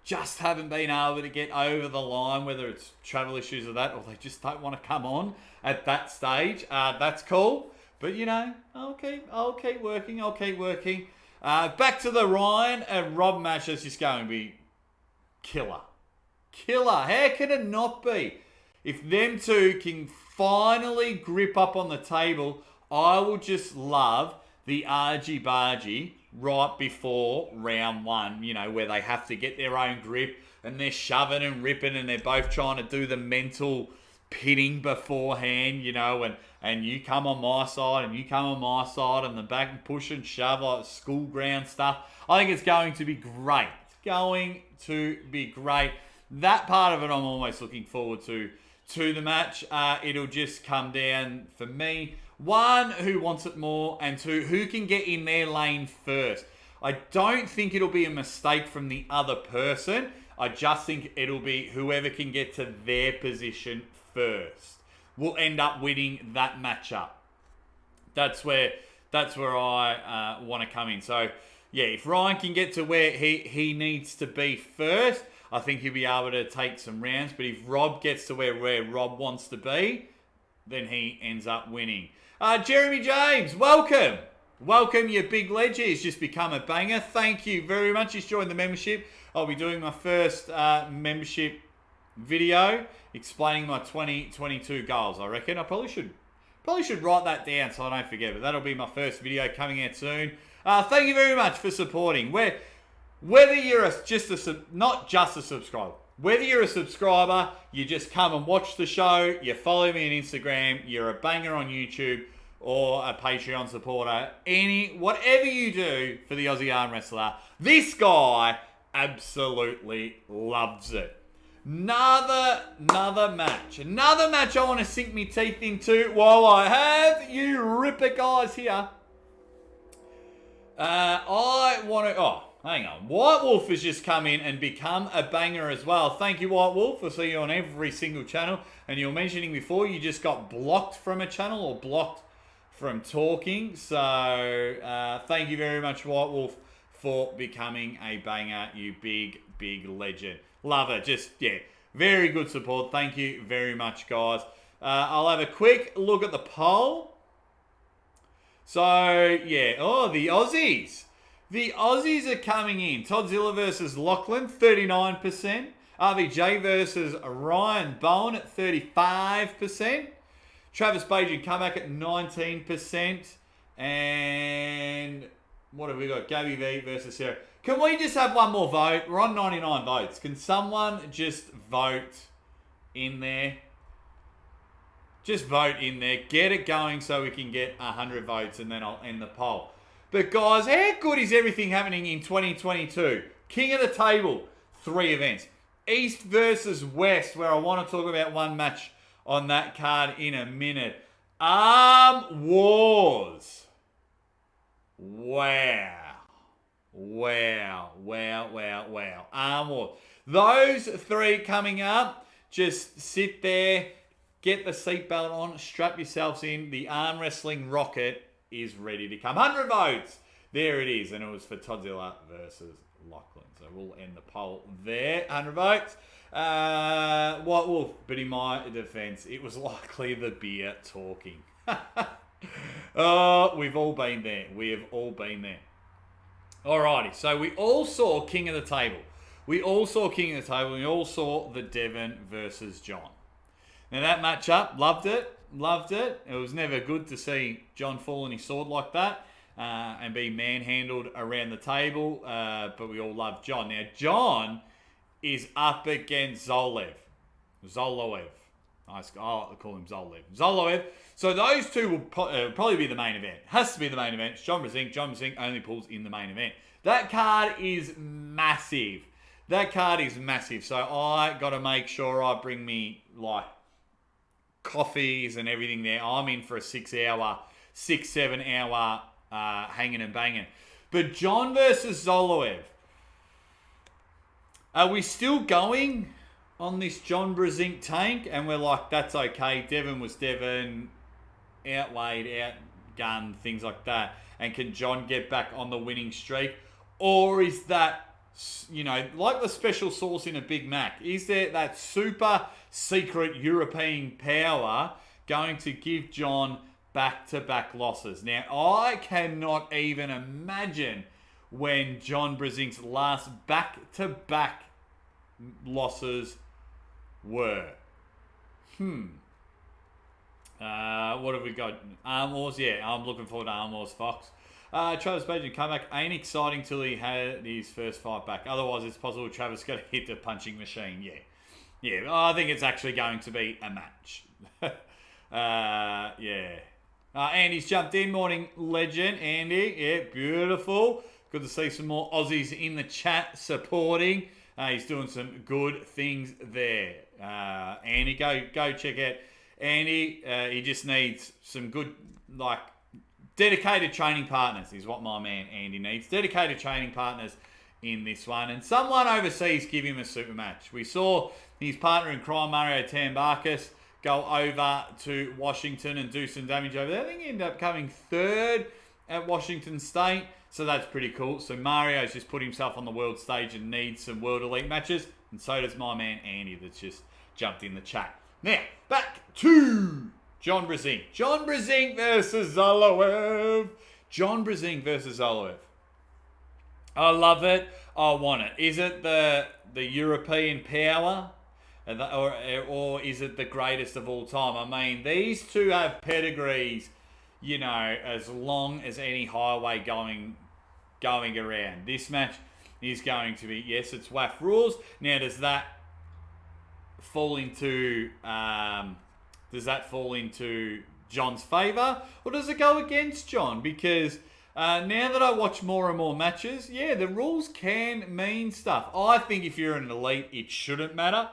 Just haven't been able to get over the line, whether it's travel issues or that, or they just don't want to come on at that stage. That's cool. But, you know, I'll keep working. I'll keep working. Back to the Ryan and Rob match. That's just going to be killer. Killer. How can it not be? If them two can finally grip up on the table, I will just love the argy-bargy right before round one, you know, where they have to get their own grip and they're shoving and ripping and they're both trying to do the mental pitting beforehand, you know, and you come on my side and you come on my side and the back and push and shove like school ground stuff. I think it's going to be great. It's going to be great. That part of it I'm almost looking forward to the match. It'll just come down for me. One, who wants it more, and two, who can get in their lane first. I don't think it'll be a mistake from the other person. I just think it'll be whoever can get to their position first will end up winning that matchup. That's where I want to come in. So, yeah, if Ryan can get to where he needs to be first, I think he'll be able to take some rounds. But if Rob gets to where Rob wants to be, then he ends up winning. Jeremy James, welcome. Welcome, you big ledge. He's just become a banger. Thank you very much. He's joined the membership. I'll be doing my first membership video explaining my 2022 goals. I reckon I probably should write that down so I don't forget. But that'll be my first video coming out soon. Thank you very much for supporting. Whether you're not just a subscriber, whether you're a subscriber, you just come and watch the show, you follow me on Instagram, you're a banger on YouTube, or a Patreon supporter, whatever you do for the Aussie Armwrestler, this guy absolutely loves it. Another match. Another match I want to sink my teeth into while I have you ripper guys here. Hang on. White Wolf has just come in and become a banger as well. Thank you, White Wolf. I'll see you on every single channel. And you were mentioning before you just got blocked from a channel or blocked from talking. So thank you very much, White Wolf, for becoming a banger, you big, big legend. Love it. Just, yeah, very good support. Thank you very much, guys. I'll have a quick look at the poll. So, yeah. Oh, the Aussies. The Aussies are coming in. Toddzilla versus Lachlan, 39%. RVJ versus Ryan Bowen at 35%. Travis Bagent come back at 19%. And what have we got? Gabby V versus Sarah. Can we just have one more vote? We're on 99 votes. Can someone just vote in there? Just vote in there. Get it going so we can get 100 votes and then I'll end the poll. But guys, how good is everything happening in 2022? King of the Table, 3 events. East versus West, where I want to talk about one match on that card in a minute. Arm Wars. Wow. Arm Wars. Those 3 coming up, just sit there, get the seatbelt on, strap yourselves in. The arm wrestling rocket is ready to come. 100 votes. There it is. And it was for Toddzilla versus Lachlan. So we'll end the poll there. 100 votes. White Wolf. But in my defense, it was likely the beer talking. Oh, we've all been there. We have all been there. Alrighty. So we all saw King of the Table. We all saw the Devon versus John. Now that matchup, loved it. It was never good to see John fall on his sword like that and be manhandled around the table, but we all love John. Now, John is up against Zoloev. I like to call him Zoloev. So those two will probably be the main event. Has to be the main event. It's John Brasink. John Brasink only pulls in the main event. That card is massive. So I got to make sure I bring me, like, coffees and everything there. I'm in for a 6-7 hour hanging and banging. But John versus Zoloev. Are we still going on this John Brezink tank? And we're like, that's okay. Devon was Devon. Outweighed, outgunned, things like that. And can John get back on the winning streak? Or is that, like the special sauce in a Big Mac, is there that super secret European power going to give John back-to-back losses? Now, I cannot even imagine when John Brezink's last back-to-back losses were. What have we got? Arm Wars? Yeah, I'm looking forward to Arm Wars, Fox. Travis Bagent comeback ain't exciting till he had his first fight back. Otherwise, it's possible Travis got to hit the punching machine. Yeah. I think it's actually going to be a match. Yeah. Andy's jumped in. Morning, legend. Andy, yeah, beautiful. Good to see some more Aussies in the chat supporting. He's doing some good things there. Andy, go check out Andy. He just needs some good, dedicated training partners is what my man Andy needs. Dedicated training partners in this one. And someone overseas give him a super match. We saw his partner in crime, Mario Tambakis, go over to Washington and do some damage over there. I think he ended up coming third at Washington State. So that's pretty cool. So Mario's just put himself on the world stage and needs some world elite matches. And so does my man Andy that's just jumped in the chat. Now, back to John Brezink. John Brezink versus Zoloev. John Brezink versus Zoloev. I love it. I want it. Is it the European power? Or is it the greatest of all time? I mean, these two have pedigrees, as long as any highway going around. This match is going to be, yes, it's WAF rules. Now, does that fall into John's favour, or does it go against John? Because now that I watch more and more matches, yeah, the rules can mean stuff. I think if you're an elite, it shouldn't matter.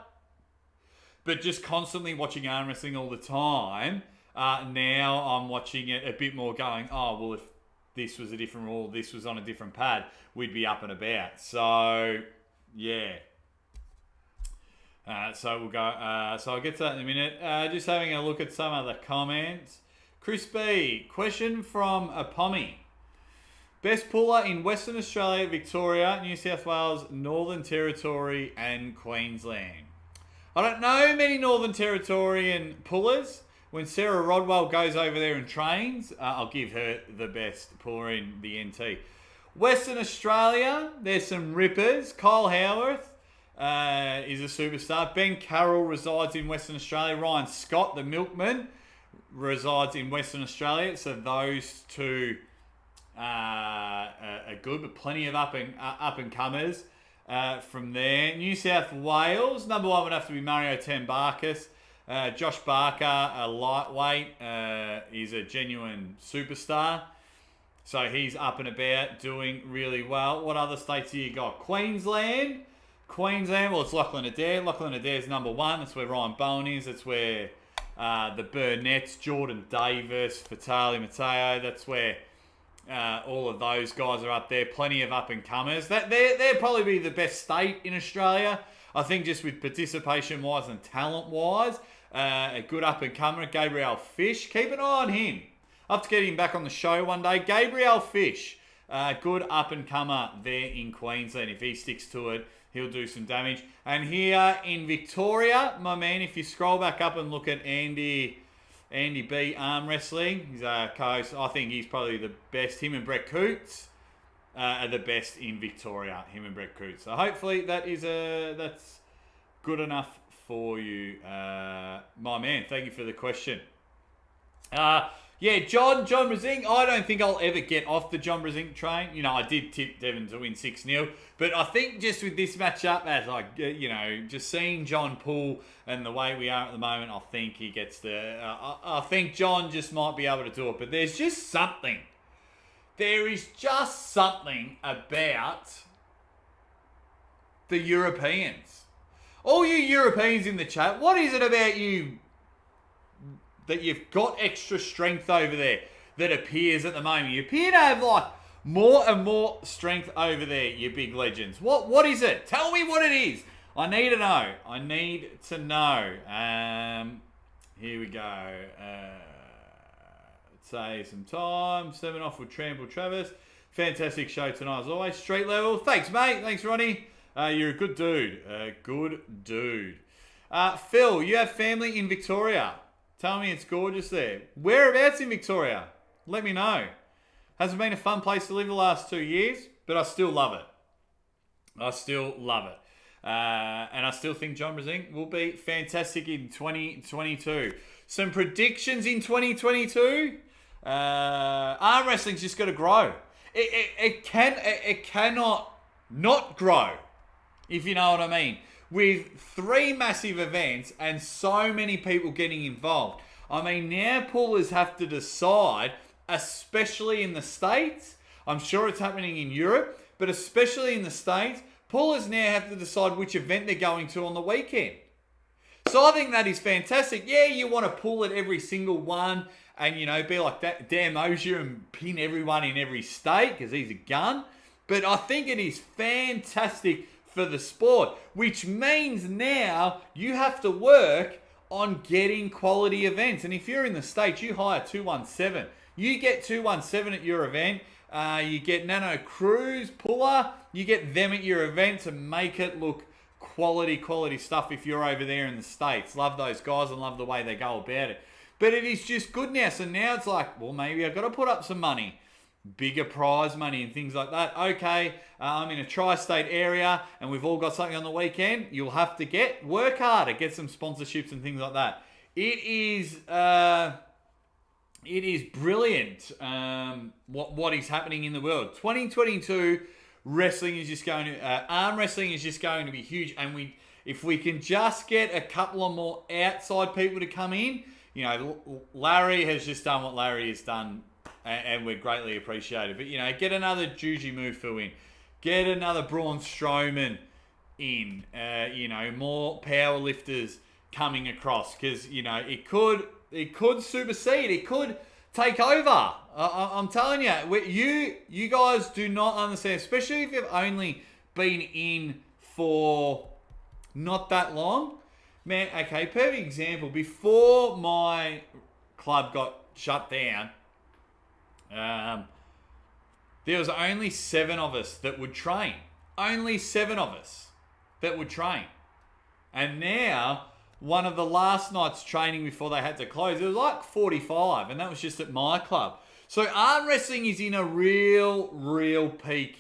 But just constantly watching arm wrestling all the time, now I'm watching it a bit more going, oh, well, if this was a different rule, this was on a different pad, we'd be up and about. So, yeah. So we'll go. So I'll get to that in a minute. Just having a look at some of the comments. Chris B. Question from a Pommy. Best puller in Western Australia, Victoria, New South Wales, Northern Territory and Queensland. I don't know many Northern Territorian pullers. When Sarah Rodwell goes over there and trains, I'll give her the best puller in the NT. Western Australia, there's some rippers. Kyle Howarth is a superstar. Ben Carroll resides in Western Australia. Ryan Scott, the milkman, resides in Western Australia. So those two are good, but plenty of up and comers from there. New South Wales, number one would have to be Mario Tambakis. Josh Barker, a lightweight, is a genuine superstar. So he's up and about, doing really well. What other states have you got? Queensland, well, it's Lachlan Adair. Lachlan Adair's number one. That's where Ryan Bowen is. That's where the Burnett's, Jordan Davis, Vitali Matteo. That's where all of those guys are up there. Plenty of up-and-comers. They'd probably be the best state in Australia. I think just with participation-wise and talent-wise. A good up-and-comer, Gabriel Fish. Keep an eye on him. I'll have to get him back on the show one day. Gabriel Fish, good up-and-comer there in Queensland. If he sticks to it, he'll do some damage. And here in Victoria, my man, if you scroll back up and look at Andy B Arm Wrestling, he's a co-host. I think he's probably the best. Him and Brett Coots are the best in Victoria. Him and Brett Coots. So hopefully that's good enough for you, my man. Thank you for the question. Yeah, John Brezink, I don't think I'll ever get off the John Brezink train. I did tip Devon to win 6-0. But I think just with this matchup, as just seeing John pull and the way we are at the moment, I think he gets I think John just might be able to do it. But there's just something. There is just something about the Europeans. All you Europeans in the chat, what is it about you that you've got extra strength over there that appears at the moment? You appear to have More and more strength over there, you big legends. What is it? Tell me what it is. I need to know. I need to know. Here we go. Save some time. 7 off with Trample Travis. Fantastic show tonight as always. Street level. Thanks, mate. Thanks, Ronnie. You're a good dude. Good dude. Phil, you have family in Victoria. Tell me it's gorgeous there. Whereabouts in Victoria? Let me know. Hasn't been a fun place to live the last 2 years, but I still love it. I still love it. And I still think John Brezink will be fantastic in 2022. Some predictions in 2022. Arm wrestling's just got to grow. It cannot not grow, if you know what I mean. With 3 massive events and so many people getting involved. I mean, now pullers have to decide, especially in the States. I'm sure it's happening in Europe, but especially in the States, pullers now have to decide which event they're going to on the weekend. So I think that is fantastic. Yeah, you want to pull at every single one and, you know, be like that Dan Mosier and pin everyone in every state because he's a gun. But I think it is fantastic for the sport, which means now you have to work on getting quality events. And if you're in the States, you hire 217. You get 217 at your event. You get Nano Cruz, Puller. You get them at your event to make it look quality stuff if you're over there in the States. Love those guys and love the way they go about it. But it is just good now. So now it's like, well, maybe I've got to put up some money. Bigger prize money and things like that. Okay, I'm in a tri-state area and we've all got something on the weekend. You'll have to work harder, get some sponsorships and things like that. It is brilliant what is happening in the world. 2022 wrestling is just going to arm wrestling is just going to be huge. And if we can just get a couple of more outside people to come in, you know, Larry has just done what Larry has done. And we're greatly appreciated. But, you know, get another Juji Mufu in. Get another Braun Strowman in. You know, more power lifters coming across. Because, you know, it could supersede. It could take over. I'm telling you. You guys do not understand. Especially if you've only been in for not that long. Man, okay, perfect example. Before my club got shut down, there was only 7 of us that would train. Only 7 of us that would train. And now, one of the last night's training before they had to close, it was like 45, and that was just at my club. So arm wrestling is in a real peak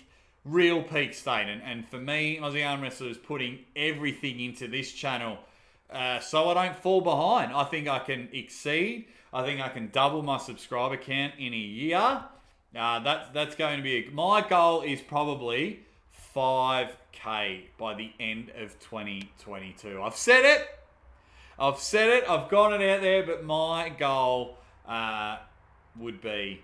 state. And for me, Aussie Armwrestler is putting everything into this channel so I don't fall behind. I think I can exceed. I think I can double my subscriber count in a year. That's going to be my goal is probably 5K by the end of 2022. I've said it. I've got it out there, but my goal would be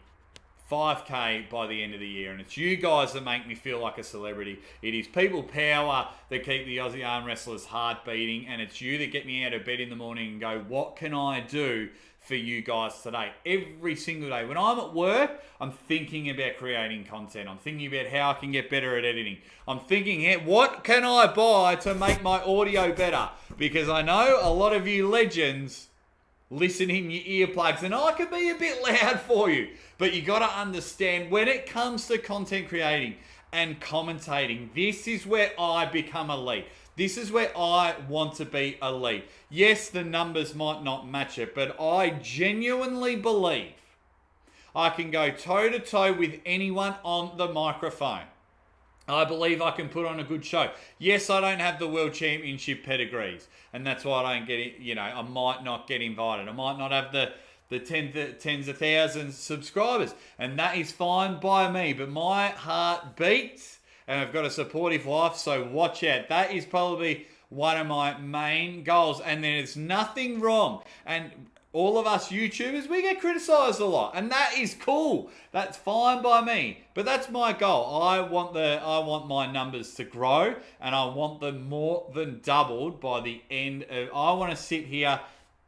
5K by the end of the year. And it's you guys that make me feel like a celebrity. It is people power that keep the Aussie Arm Wrestlers' heart beating. And it's you that get me out of bed in the morning and go, what can I do for you guys today? Every single day. When I'm at work, I'm thinking about creating content. I'm thinking about how I can get better at editing. I'm thinking, hey, what can I buy to make my audio better? Because I know a lot of you legends listen in your earplugs and I can be a bit loud for you. But you got to understand when it comes to content creating and commentating, this is where I become elite. This is where I want to be elite. Yes, the numbers might not match it, but I genuinely believe I can go toe-to-toe with anyone on the microphone. I believe I can put on a good show. Yes, I don't have the World Championship pedigrees, and that's why I don't get it. You know, I might not get invited. I might not have the tens of thousands subscribers, and that is fine by me. But my heart beats, and I've got a supportive wife, so watch out. That is probably one of my main goals, and there's nothing wrong. And all of us YouTubers, we get criticised a lot, and that is cool. That's fine by me, but that's my goal. I want my numbers to grow, and I want them more than doubled by the end of. I want to sit here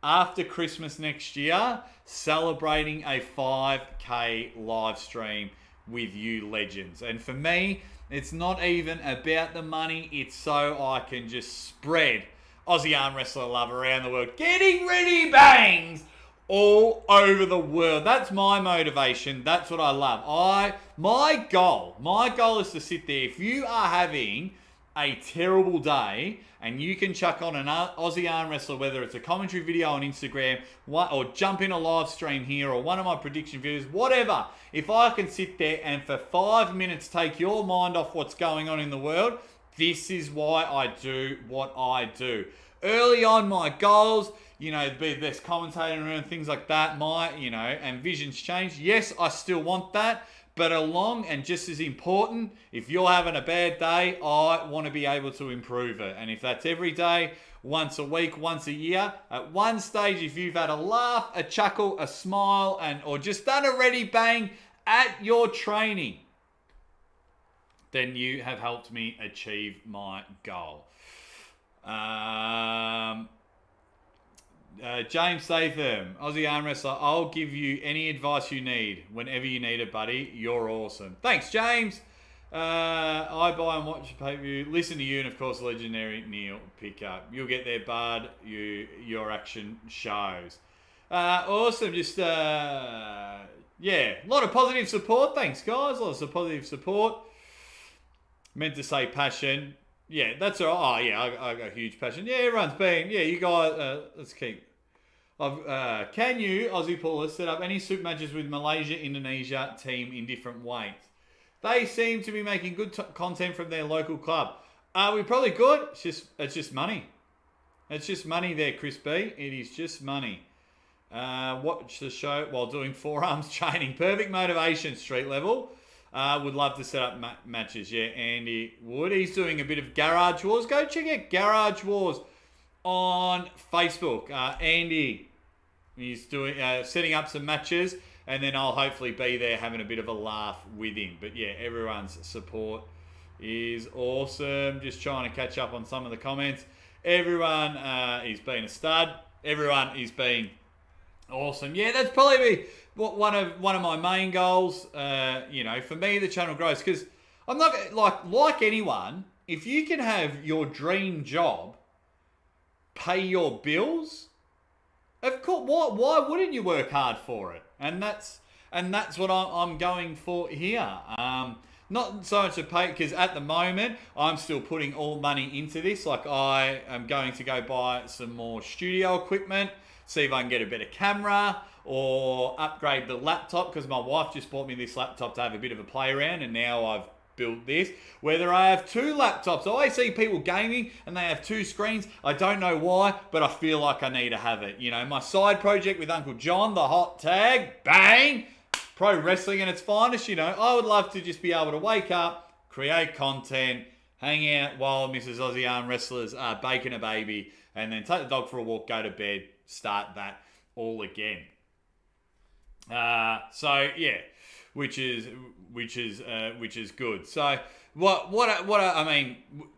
after Christmas next year, celebrating a 5K live stream with you legends. And for me, it's not even about the money. It's so I can just spread Aussie Armwrestler love around the world. Getting ready bangs all over the world. That's my motivation. That's what I love. My goal is to sit there. If you are having a terrible day and you can chuck on an Aussie Armwrestler, whether it's a commentary video on Instagram or jump in a live stream here or one of my prediction videos, whatever. If I can sit there and for 5 minutes take your mind off what's going on in the world, this is why I do what I do. Early on, my goals, be the best commentator and things like that, and visions change. Yes, I still want that. But along, and just as important, if you're having a bad day, I want to be able to improve it. And if that's every day, once a week, once a year, at one stage, if you've had a laugh, a chuckle, a smile, or just done a ready bang at your training, then you have helped me achieve my goal. James Statham, Aussie Armwrestler, I'll give you any advice you need whenever you need it, buddy. You're awesome. Thanks, James. I buy and watch pay-per-view, listen to you, and of course, legendary Neil Pickup. You'll get there, bud. Your action shows. Awesome. Just, a lot of positive support. Thanks, guys. A lot of positive support. Meant to say passion. Yeah, that's all right. Oh, yeah, I got huge passion. Yeah, everyone's been. Yeah, you guys, let's keep. Can you, Aussie Paulers, set up any super matches with Malaysia, Indonesia team in different weights? They seem to be making good content from their local club. We probably could. It's just money. It's just money there, Chris B. It is just money. Watch the show while doing forearms training. Perfect motivation, street level. Would love to set up matches. Yeah, Andy would. He's doing a bit of Garage Wars. Go check out Garage Wars on Facebook. Andy, he's doing setting up some matches, and then I'll hopefully be there having a bit of a laugh with him. But yeah, everyone's support is awesome. Just trying to catch up on some of the comments. Everyone is being a stud. Everyone is being awesome. Yeah, that's probably one of my main goals. For me, the channel grows because I'm not like anyone. If you can have your dream job pay your bills, of course, why wouldn't you work hard for it? And that's what I'm going for here. Not so much to pay, because at the moment I'm still putting all money into this. Like, I am going to go buy some more studio equipment, see if I can get a better camera or upgrade the laptop, because my wife just bought me this laptop to have a bit of a play around, and now I've built this. Whether I have two laptops, I always see people gaming and they have two screens. I don't know why, but I feel like I need to have it. My side project with Uncle John, the hot tag, bang, pro wrestling in its finest. I would love to just be able to wake up, create content, hang out while Mrs. Aussie Armwrestlers are baking a baby, and then take the dog for a walk, go to bed, start that all again. Which is good. So I mean,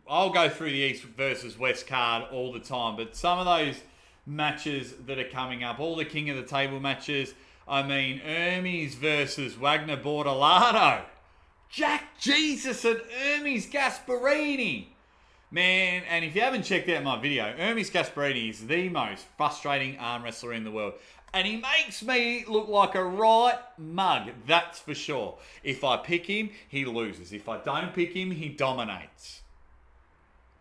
I'll go through the East versus West card all the time, but some of those matches that are coming up, all the King of the Table matches, I mean, Hermes versus Wagner Bortolano, Jack Jesus and Hermes Gasparini. Man, and if you haven't checked out my video, Hermes Gasparini is the most frustrating arm wrestler in the world. And he makes me look like a right mug, that's for sure. If I pick him, he loses. If I don't pick him, he dominates.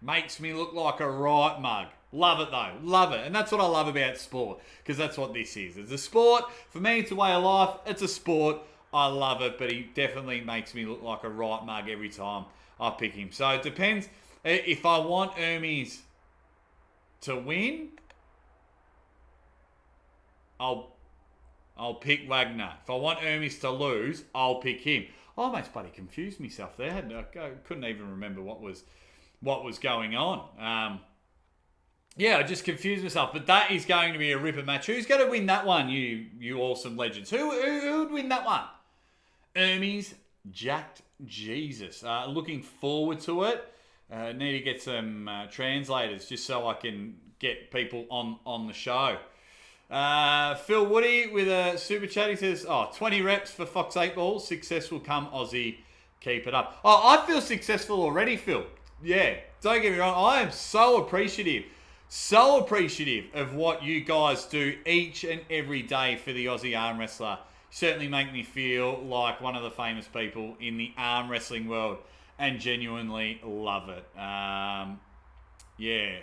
Makes me look like a right mug. Love it though, love it. And that's what I love about sport, because that's what this is. It's a sport. For me, it's a way of life. It's a sport. I love it, but he definitely makes me look like a right mug every time I pick him. So it depends. If I want Hermes to win, I'll pick Wagner. If I want Hermes to lose, I'll pick him. I almost bloody confused myself there. I couldn't even remember what was going on. I just confused myself. But that is going to be a ripper match. Who's going to win that one, you awesome legends? Who would win that one? Hermes, Jacked Jesus. Looking forward to it. Need to get some translators just so I can get people on the show. Phil Woody with a super chat. He says, 20 reps for Fox 8 Ball. Success will come, Aussie. Keep it up. Oh, I feel successful already, Phil. Yeah, don't get me wrong. I am so appreciative of what you guys do each and every day for the Aussie Armwrestler. Certainly make me feel like one of the famous people in the arm wrestling world and genuinely love it. Yeah.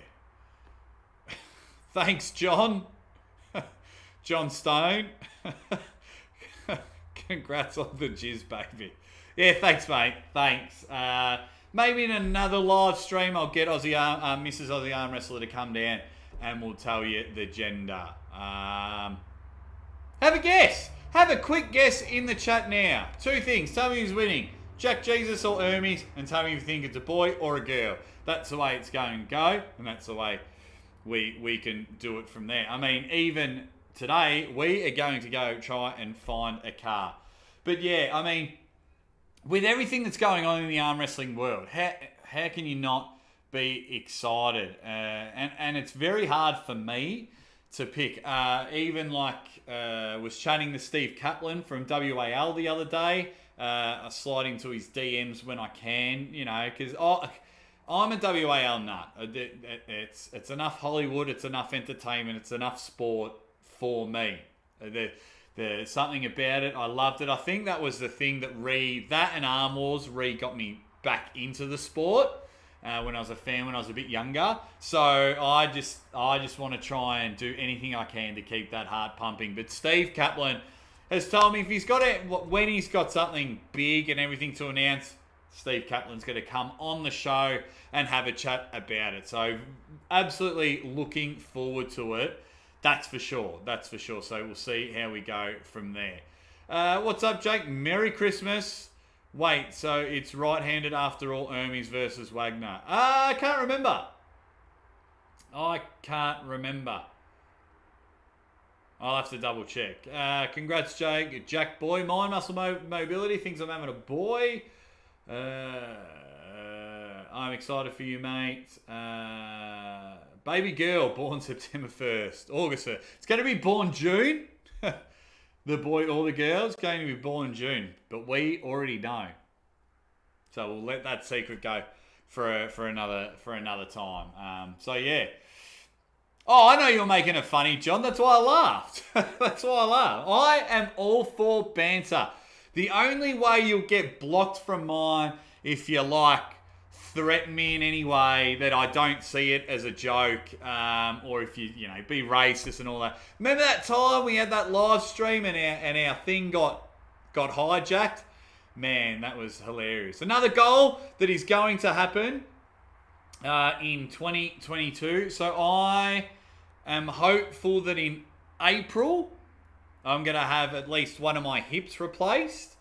Thanks, John. John Stone. Congrats on the jizz, baby. Yeah, thanks, mate. Thanks. Maybe in another live stream, I'll get Mrs. Aussie Armwrestler to come down and we'll tell you the gender. Have a guess. Have a quick guess in the chat now. Two things. Tell me who's winning. Jack Jesus or Hermes, and tell me if you think it's a boy or a girl. That's the way it's going to go, and that's the way we can do it from there. I mean, even today, we are going to go try and find a car. But yeah, I mean, with everything that's going on in the arm wrestling world, how can you not be excited? And it's very hard for me to pick. Even was chatting to Steve Kaplan from WAL the other day. I slide into his DMs when I can, because I'm a WAL nut. It's enough Hollywood, it's enough entertainment, it's enough sport for me. There's something about it. I loved it. I think that was the thing that that and Arm Wars got me back into the sport when I was a fan, when I was a bit younger. So I just want to try and do anything I can to keep that heart pumping. But Steve Kaplan has told me when he's got something big and everything to announce, Steve Kaplan's going to come on the show and have a chat about it. So absolutely looking forward to it. That's for sure. So we'll see how we go from there. What's up, Jake? Merry Christmas. Wait, so it's right-handed after all, Hermes versus Wagner. I can't remember. I'll have to double check. Congrats, Jake. Jack Boy. Mind Muscle Mobility thinks I'm having a boy. I'm excited for you, mate. Baby girl, born September 1st. August 1st. It's going to be born June. The boy or the girl is going to be born June. But we already know. So we'll let that secret go for another time. So yeah. Oh, I know you're making it funny, John. That's why I laughed. I am all for banter. The only way you'll get blocked from mine if you threaten me in any way that I don't see it as a joke, or if you be racist and all that. Remember that time we had that live stream and our thing got hijacked? Man, that was hilarious. Another goal that is going to happen in 2022. So I am hopeful that in April I'm going to have at least one of my hips replaced.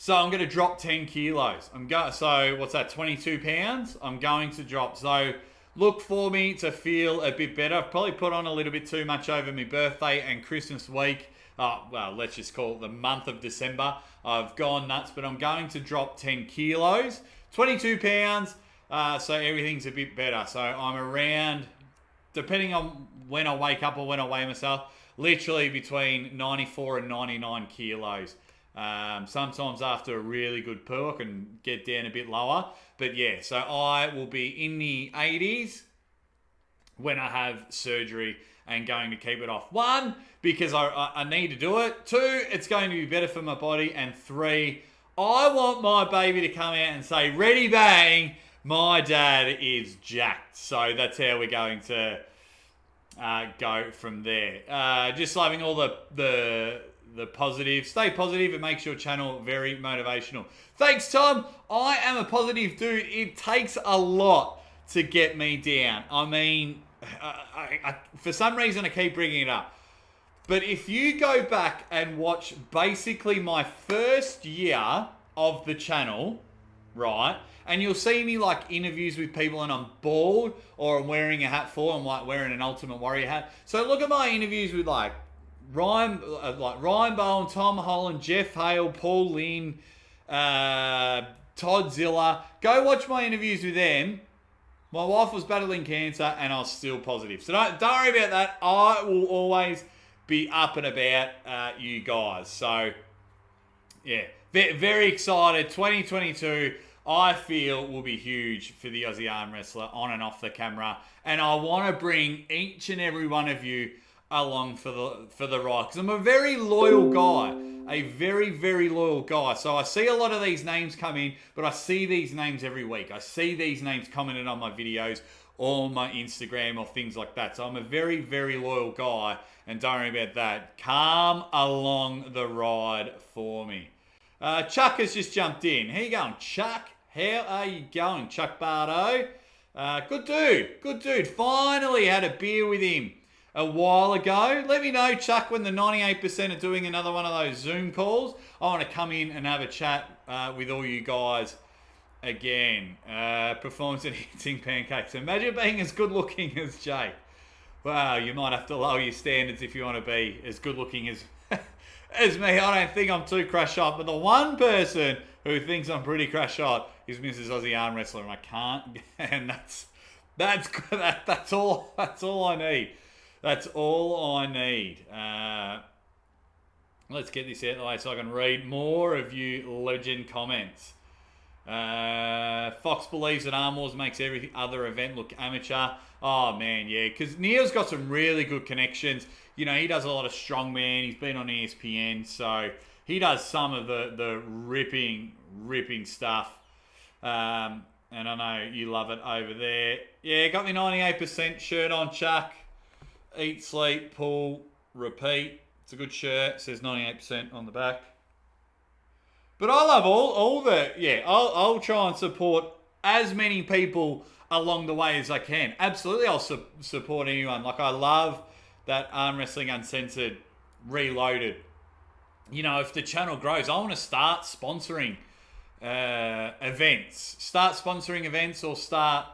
So I'm going to drop 10 kilos. So what's that, 22 pounds? I'm going to drop. So look for me to feel a bit better. I've probably put on a little bit too much over my birthday and Christmas week. Well, let's just call it the month of December. I've gone nuts, but I'm going to drop 10 kilos. 22 pounds, so everything's a bit better. So I'm around, depending on when I wake up or when I weigh myself, literally between 94 and 99 kilos. Sometimes after a really good poo, I can get down a bit lower. But yeah, so I will be in the 80s when I have surgery and going to keep it off. 1, because I need to do it. 2, it's going to be better for my body. And 3, I want my baby to come out and say, ready, bang, my dad is jacked. So that's how we're going to go from there. Just loving all the positive. Stay positive. It makes your channel very motivational. Thanks, Tom. I am a positive dude. It takes a lot to get me down. I mean, I for some reason I keep bringing it up. But if you go back and watch basically my first year of the channel, right, and you'll see me interviews with people and I'm bald or I'm wearing a hat I'm wearing an Ultimate Warrior hat. So look at my interviews with Ryan Bowen, Tom Holland, Jeff Hale, Paul Lynn, Todd Zilla. Go watch my interviews with them. My wife was battling cancer and I was still positive. So don't worry about that. I will always be up and about you guys. So, yeah, very excited. 2022, I feel, will be huge for the Aussie Armwrestler on and off the camera. And I want to bring each and every one of you along for the ride. Because I'm a very loyal guy. A very, very loyal guy. So I see a lot of these names come in, but I see these names every week. I see these names commented on my videos or my Instagram or things like that. So I'm a very, very loyal guy. And don't worry about that. Come along the ride for me. Chuck has just jumped in. How you going, Chuck? How are you going, Chuck Bardo? Good dude. Finally had a beer with him a while ago. Let me know, Chuck, when the 98% are doing another one of those Zoom calls. I want to come in and have a chat with all you guys again. Performance enhancing pancakes. Imagine being as good looking as Jake. Wow, you might have to lower your standards if you want to be as good looking as me. I don't think I'm too crash hot, but the one person who thinks I'm pretty crash hot is Mrs. Aussie Armwrestler, and I can't. And that's all I need. That's all I need. Let's get this out of the way so I can read more of you legend comments. Fox believes that Arm Wars makes every other event look amateur. Oh, man, yeah. Because Neil's got some really good connections. You know, he does a lot of strongman. He's been on ESPN. So he does some of the ripping stuff. And I know you love it over there. Yeah, got me 98% shirt on, Chuck. Eat, sleep, pull, repeat. It's a good shirt. It says 98% on the back. But I love all the... Yeah, I'll try and support as many people along the way as I can. Absolutely, I'll support anyone. Like, I love that Arm Wrestling Uncensored Reloaded. You know, if the channel grows, I want to start sponsoring events. Start sponsoring events or start,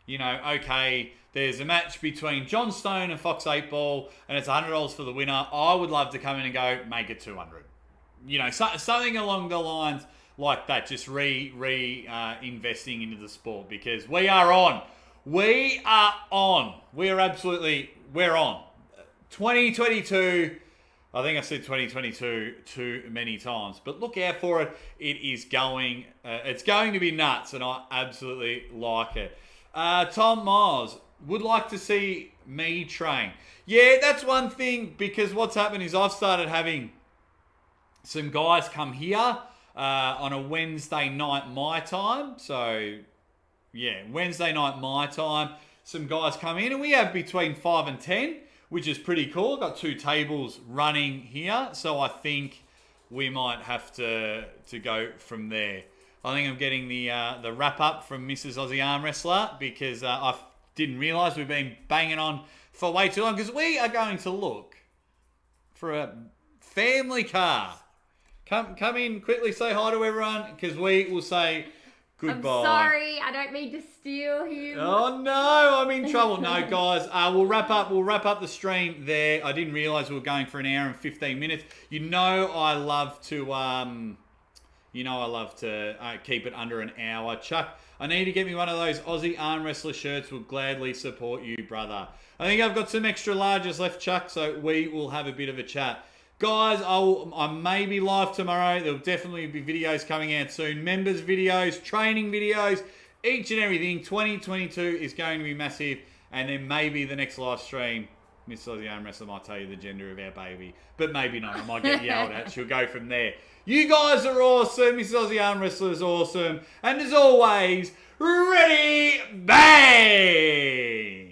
you know, okay, there's a match between John Stone and Fox 8 Ball and it's $100 for the winner. I would love to come in and go, make it 200. You know, something along the lines like that. Just investing into the sport because we are on. We're on. We're on. 2022. I think I said 2022 too many times, but look out for it. It is going. It's going to be nuts, and I absolutely like it. Tom Miles would like to see me train. Yeah, that's one thing because what's happened is I've started having some guys come here on a Wednesday night my time. So yeah, Wednesday night my time. Some guys come in, and we have between 5 and 10. Which is pretty cool. I've got 2 tables running here, so I think we might have to go from there. I think I'm getting the wrap up from Mrs. Aussie Armwrestler because I didn't realise we've been banging on for way too long because we are going to look for a family car. Come in quickly, say hi to everyone because we will say goodbye. I'm sorry, I don't mean to steal him. Oh no, I'm in trouble. No, guys, we'll wrap up the stream there. I didn't realise we were going for an hour and 15 minutes. You know I love to keep it under an hour. Chuck, I need to get me one of those Aussie Armwrestler shirts. Will gladly support you, brother. I think I've got some extra larges left, Chuck, so we will have a bit of a chat. Guys, I may be live tomorrow. There'll definitely be videos coming out soon. Members videos, training videos, each and everything. 2022 is going to be massive. And then maybe the next live stream, Miss Aussie Armwrestler might tell you the gender of our baby. But maybe not. I might get yelled at. She'll go from there. You guys are awesome. Miss Aussie Armwrestler is awesome. And as always, ready, bang!